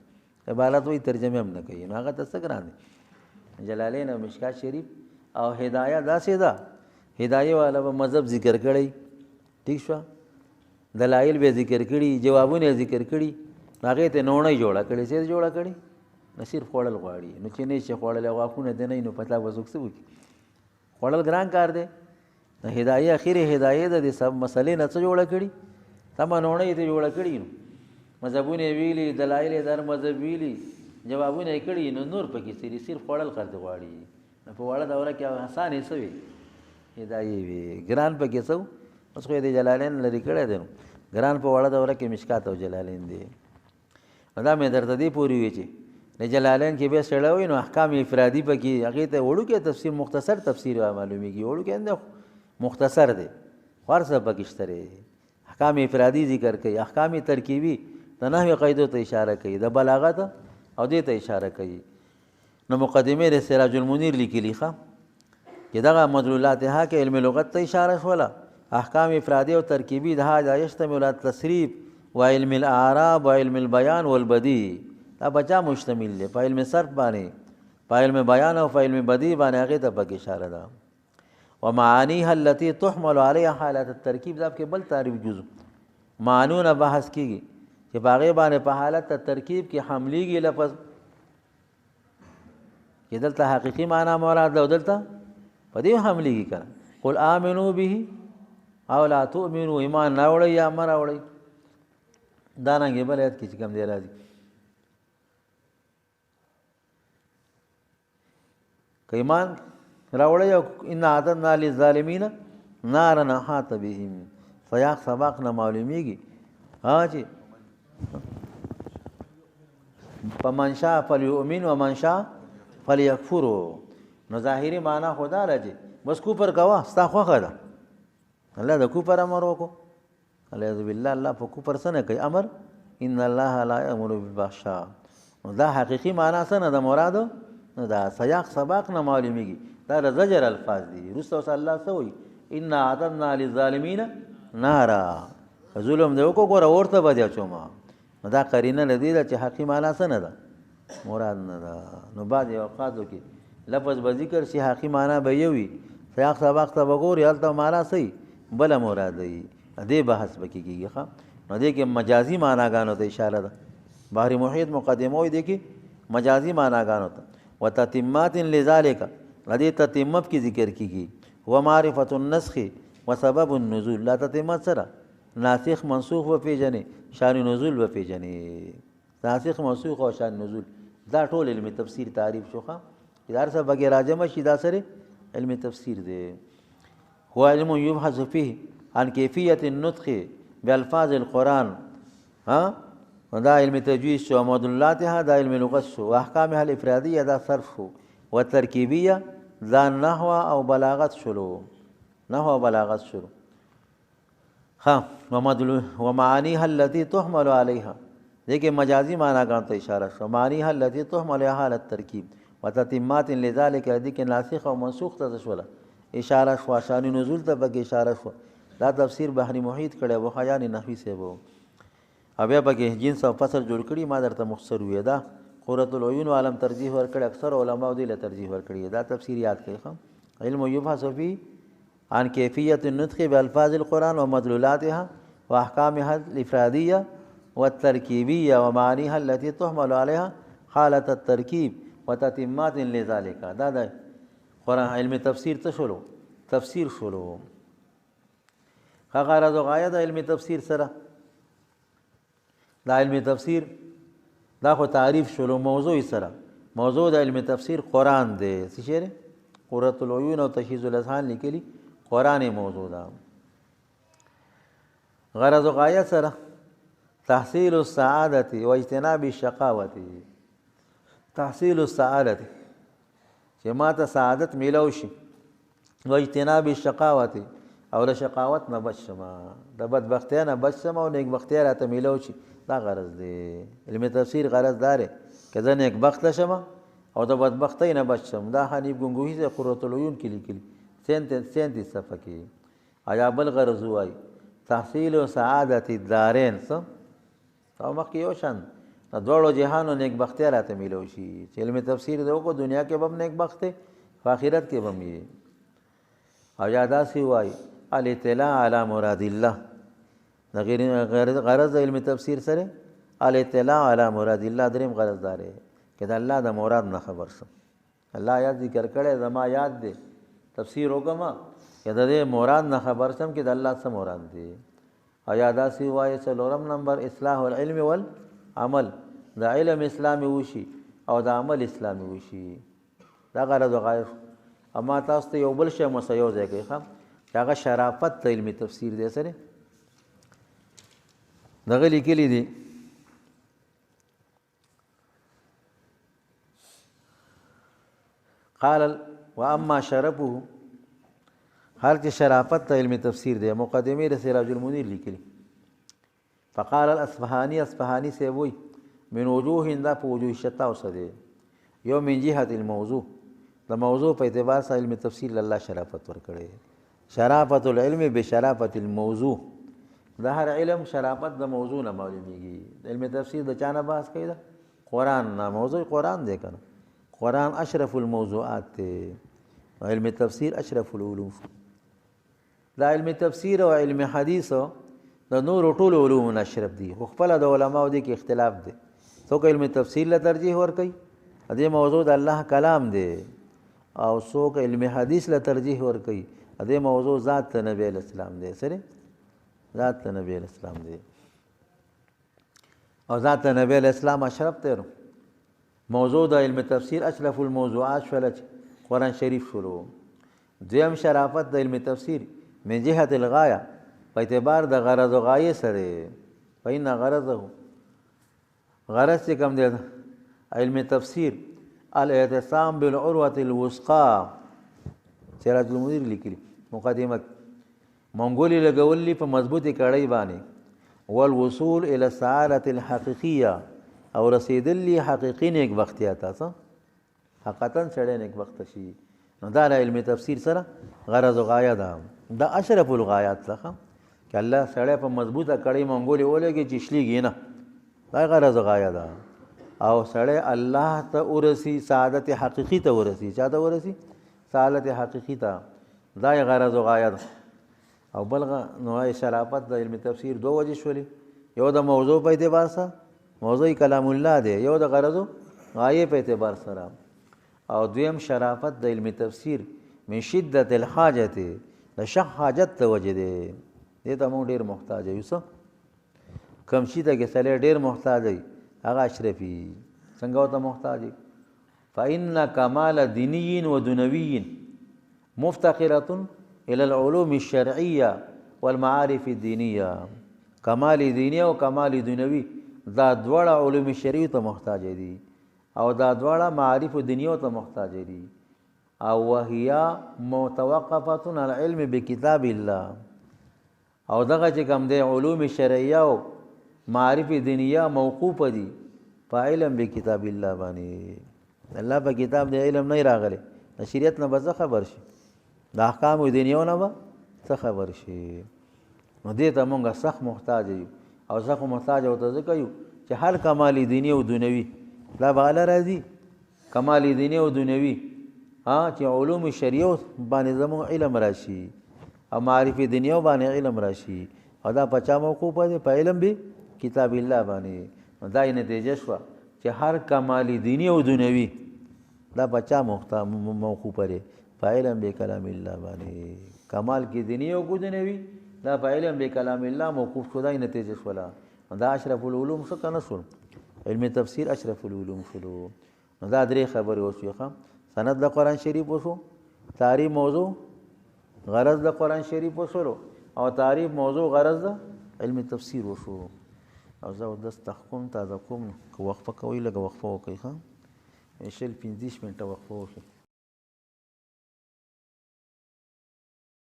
عبارت وي ترجمه هم نه کوي نو هغه څه ګران دی جلالین او مشکات شریف او هدايه داسې ده هدايه والا به مذهب ذکر کړي ٹھیک شو دلایل به ذکر کړي جوابونه ذکر کړي هغه ته نوړی جوړه کړي څه جوړه کړي نو صرف خوړل غواړي نو چې نه شي خوړل غواخونه دی نه نو پتا وسوک څه وکي خوړل ګران کار دی نو هدايه اخیری هدايه د سب مسلې نه څه جوړه کړي سم نوړی ته جوړه کړي نو مذهبونه ویلي دلایل در مذهب ویلي جوابونه کړي نو نور پکې سری صرف خوړل خرڅ غواړي نو په وړه دوره کې آسان یې سوي هدايه وی ګران پکې سو اوس خو دې جلالین لري کړه دي ګران په وړه دوره کې مشکات او جلالین دي دا مې درته دی پوری وی چې نه جلالین کې به سړوي نو احکام افرادی پکې هغه ته وړو کې تفسیر مختصر تفسیر معلومیږي وړو کې انده مختصر دی خرڅ پکې شته احکام افرادی ذکر کوي احکام ترکیبی د نحوي قاعدو ته اشاره کوي، د بلاغت او دې ته اشاره کوي. نو مقدمه د سراج المنیر لیکلي ښه چې دغه مدلولاتها کې علم لغت ته اشاره شوله، احکام افرادي او ترکیبي د هذا یشتمل على التصریف و علم الاعراب و علم البیان والبدیع. دا بچا مشتمل دی په علم صرف باندې، په علم بیان او په علم بدیع باندې، هغې ته پکې اشاره ده. ومعانیها التي تحمل عليها حالات الترکیب، دا کې بل تعریف جزو معنونه بحث کیږي چې په هغې باندې په حالت ترکیب کې حملیږي لفظ، چې دلته حقیقي معنا مراد ده او دلته په دې حملیږي که قل آمنوا به او لا تؤمنوا، ایمان راوړئ یا مه راوړئ. دارنګې بل آیت کې چې کوم دی راځي که ایمان راوړئ او ان اعتدنا للظالمین نارا احاط بهم، سیاق سباق نه معلومیږي چې فمن شاء فلیؤمن ومن شاء فلیکفروا. نو ظاهري معنا خو دا ده چې بس کوپر کوه ستا خوښه ده. الله د کوپر امر وکړو، الیاذ بالله الله په کوپر څه نه کوي امر، ان الله لا یامر بالفحشاء. نو دا حقیقي معنا څه نه ده مرادو، نو دا سیاق سباق نه معلومیږي، دا د زجر الفاظ دي. وروسته اوس الله څه وایي انا اعتدنا للظالمین نارا، ظلم دی وکړو ګوره اور ته به دې اچومه. نو دا قرینه له دې ده چې حقیقي معنا څه نه ده مراد نه ده. نو بعضې اوقاتو کې لفظ به ذکر شي حقیقي معنا به یو وي، سیاق سباق ته به ګورې هلته معنا څه وي بله مراد وي، دې بحث به کېږي ښه. نو دې کې مجازي معناګانو ته اشاره ده. بحر محیط مقدمه وایي دې کې مجازي معناګانو ته. وتتمات لذالک، دې تتمت کې ذکر کېږي. ومعرفة النسخ وسبب النزول، لا تتمت سره ناسخ منسوخ و پیژنې، شان نزول و پیژنې. ناسخ منسوخ او شان نزول دا ټول علم تفسیر تعریف شو ښه، چې دا هر څه بګې راجمع شي دا سره علم تفسیر دی. هو علم یبحث فيه عن کیفیت النطق بالفاظ القرآن، دا علم تجوید شو، مدلولاتها دا علم لغت شو، واحکامها الافرادیه دا صرف شو، والترکیبیه دا نحو او بلاغت شلو، نحو او بلاغت شلو. ومعانیها التي تحمل عليها، دیکھیں مجازی معنی کا تو اشارہ شو. معانیها التي تحمل عليها حال الترکیب وتتمات لذلك، دیکھیں ناسخ او منسوخ ته شوله اشاره شو، شان نزول ته پکې اشاره شو. دا تفسیر بحر محیط کړی و خیان نحوی صاحب، او بیا پکې جنس او فصل جوړ کړي. ما درته مختصر وی دا قرۃ العیون عالم ترجیح ورکړي، اکثر علما دې له ترجیح ورکړي. دا تفسیر یاد کړئ. علم یبحث فيه عن کیفیت النطق بالفاظ القرآن ومدلولاتها واحکامها الافرادیه والترکیبیه ومعانیها التي تحمل عليها حالة الترکیب وتتمات لذلك. دا د قرآن علم تفسیر څه شولو؟ تفسیر شولو. غرض او غایه د علم تفسیر سره، دا علم تفسیر دا خو تعریف شولو موضوع سره. موضوع د علم تفسیر قرآن دی. څه شی دی؟ قرۃ العیون او تشخیص الاذهان لیکلي قرآن موضوع ده. غرض و غایه سره تحصیل السعادة و اجتناب الشقاوة. تحصیل السعادة چې ما ته سعادت میلو شي، و اجتناب الشقاوة او له شقاوت نه بچ شم، د بدبختۍ نه بچ شم او نیکبختۍ راته میلو شي. دا غرض دی علم تفسیر. غرض دا دی که زه نیکبخته شم او د بدبختۍ نه بچ شم. دا حنیف ګنگوهي د قرۃ العیون کې لیکلي 37 صفحه کې. ایا بل غرض وایي تحصیل سعادت الدارین، څه او مخکې یو شان د دواړو جهانو نیکبختۍ راته میلو شي. چې علم تفسیر دی وکړو دنیا کې به هم نیکبخت دی، په آخرت کې به هم یې. او یا داسې وایي الاطلاع علی مراد الله. د غرض د علم تفسیر سره الاطلاع علی مراد الله. دریم غرض دا دی که د الله د مراد نه خبر شم. الله یاد ذکر کړی زما یاد دی، تفسیر وکړم که د دې مراد نه خبر شم چې د الله څه مراد دی. او یا داسې وایي څلورم نمبر اصلاح العلم والعمل، د علم اسلامي وشي او د عمل اسلامي وشي. دا غرض و غایه. اما تاسو ته یو بل شی مو یو ځای کوي ښه، چې هغه شرافت د علمي تفسیر دی. سره دغه لیکلي دي قال واما شرفه، هر چې شرافت ته علم تفسیر دی. مقدمه د سراج المنیر لیکلي فقال الاصفهاني اصفهاني سے وی من وجوه دا په وجوه شتا وسده یو من جهه الموضوع د موضوع په اعتبار سره علم تفسیر الله شرافت ورکړي شرافت العلم بشرافت الموضوع د هر علم شرافت د موضوع نه معلومیږي علم تفسیر د چانه بحث کوي دا قرآن نه موضوع قرآن دی کنه قرآن اشرف الموضوعات ته علم تفسیر اشرف العلوم دا علم تفسیر او علم حدیث د نور ټول علوم اشرف دي خو خپل د علماو دي کې اختلاف دي څوک علم تفسیر له ترجیح ورکوي دې موضوع د الله کلام دی او څوک علم حدیث له ترجیح ورکوي دې موضوع ذات نبی اسلام دی سره ذات نبی اسلام دی او ذات نبی اسلام اشرف دی موضوع د علم تفسیر اشرف الموضوعات شول قرآن شریف شروع دویم شرافت د علم تفسیر من جهة الغایه په اعتبار د غرض او غایه سره فإن غرضه غرض چې کوم دی علم تفسیر الاعتصام بالعروة الوثقى سراج المنیر لیکلی مقدمت منګولي لګولي په مضبوطی کړای باندې والوصول الى السعادة الحقیقیه او رسیدلی حقیقی نیک وختیا تاسو حقیقتا سره نیک وخت شي نو دا علم تفسیر سره غرض او غایه ده دا اشرف الغایات څخه چې الله سره په مضبوطه کړی منګولي ولګي چې شلیږي نه دا غرض او غایه ده او سره الله ته ورسی سعادت حقیقی ته ورسی چا ته ورسی سعادت حقیقی ته دا غرض او غایه ده او بلغه نو شرافت د علم تفسیر دو وجه شولې یو د موضوع په اعتبار سره موضوع کلام الله دی یو د غرض او غایه په اعتبار سره او دویم شرافت د علم تفسیر من شدت الحاجت د شخ حاجت ته وجه دی دې ته مونږ ډیر محتاج یو څه کم شي ته کې سره ډیر محتاج دی هغه اشرفي څنګه ته محتاج فإن كمال ديني ودنيوي مفتقرة إلى العلوم الشرعية والمعارف الدينية کمال دینی او کمال دنیوي دا دواړه علوم شرعي ته محتاج دي او دا دواړه معارف دینیو ته محتاج دي او وهي متوقفه على العلم بكتاب الله او دغه چې کوم دی علوم شرعیه او معارف دینیه موقوف دي په علم بکتاب الله باندې الله په کتاب دی علم نه راغلی د شریعت نه به خبر شي د احکام دینیو نه به څه خبر شي نو دې ته مونږه سخت محتاج یو او سخت محتاج او ته ځکه یو چې هر کمال دینی او دنیوي دا به الله راځي کمال دینی او دنیوي چې علوم شریعه باندې زموږ علم راشي او معرفت دنیو باندې علم راشي او دا پچا موقوف دی په علم به کتاب الله باندې دا یې نتیجه شو چې هر کمال دینی او دنیوي دا پچا موقوف دی په علم به کلام الله باندې کمال کې دینی او دنیوي دا په علم به کلام الله موقوف شو دا یې نتیجه شو دا اشرف العلوم څه کنه شو علم تفسیر اشرف العلوم شلو دا درې خبرې وشوخه سند د قرآن شریف وشو تعریف موضوع غرض د قرآن شریف وشو او تعریف موضوع غرض د علم تفسیر وشو او زه دست تحکم تازه کوم که وقفه کوي لږه وقفه وکړئ ښه 15 منټه وقفه وکړئ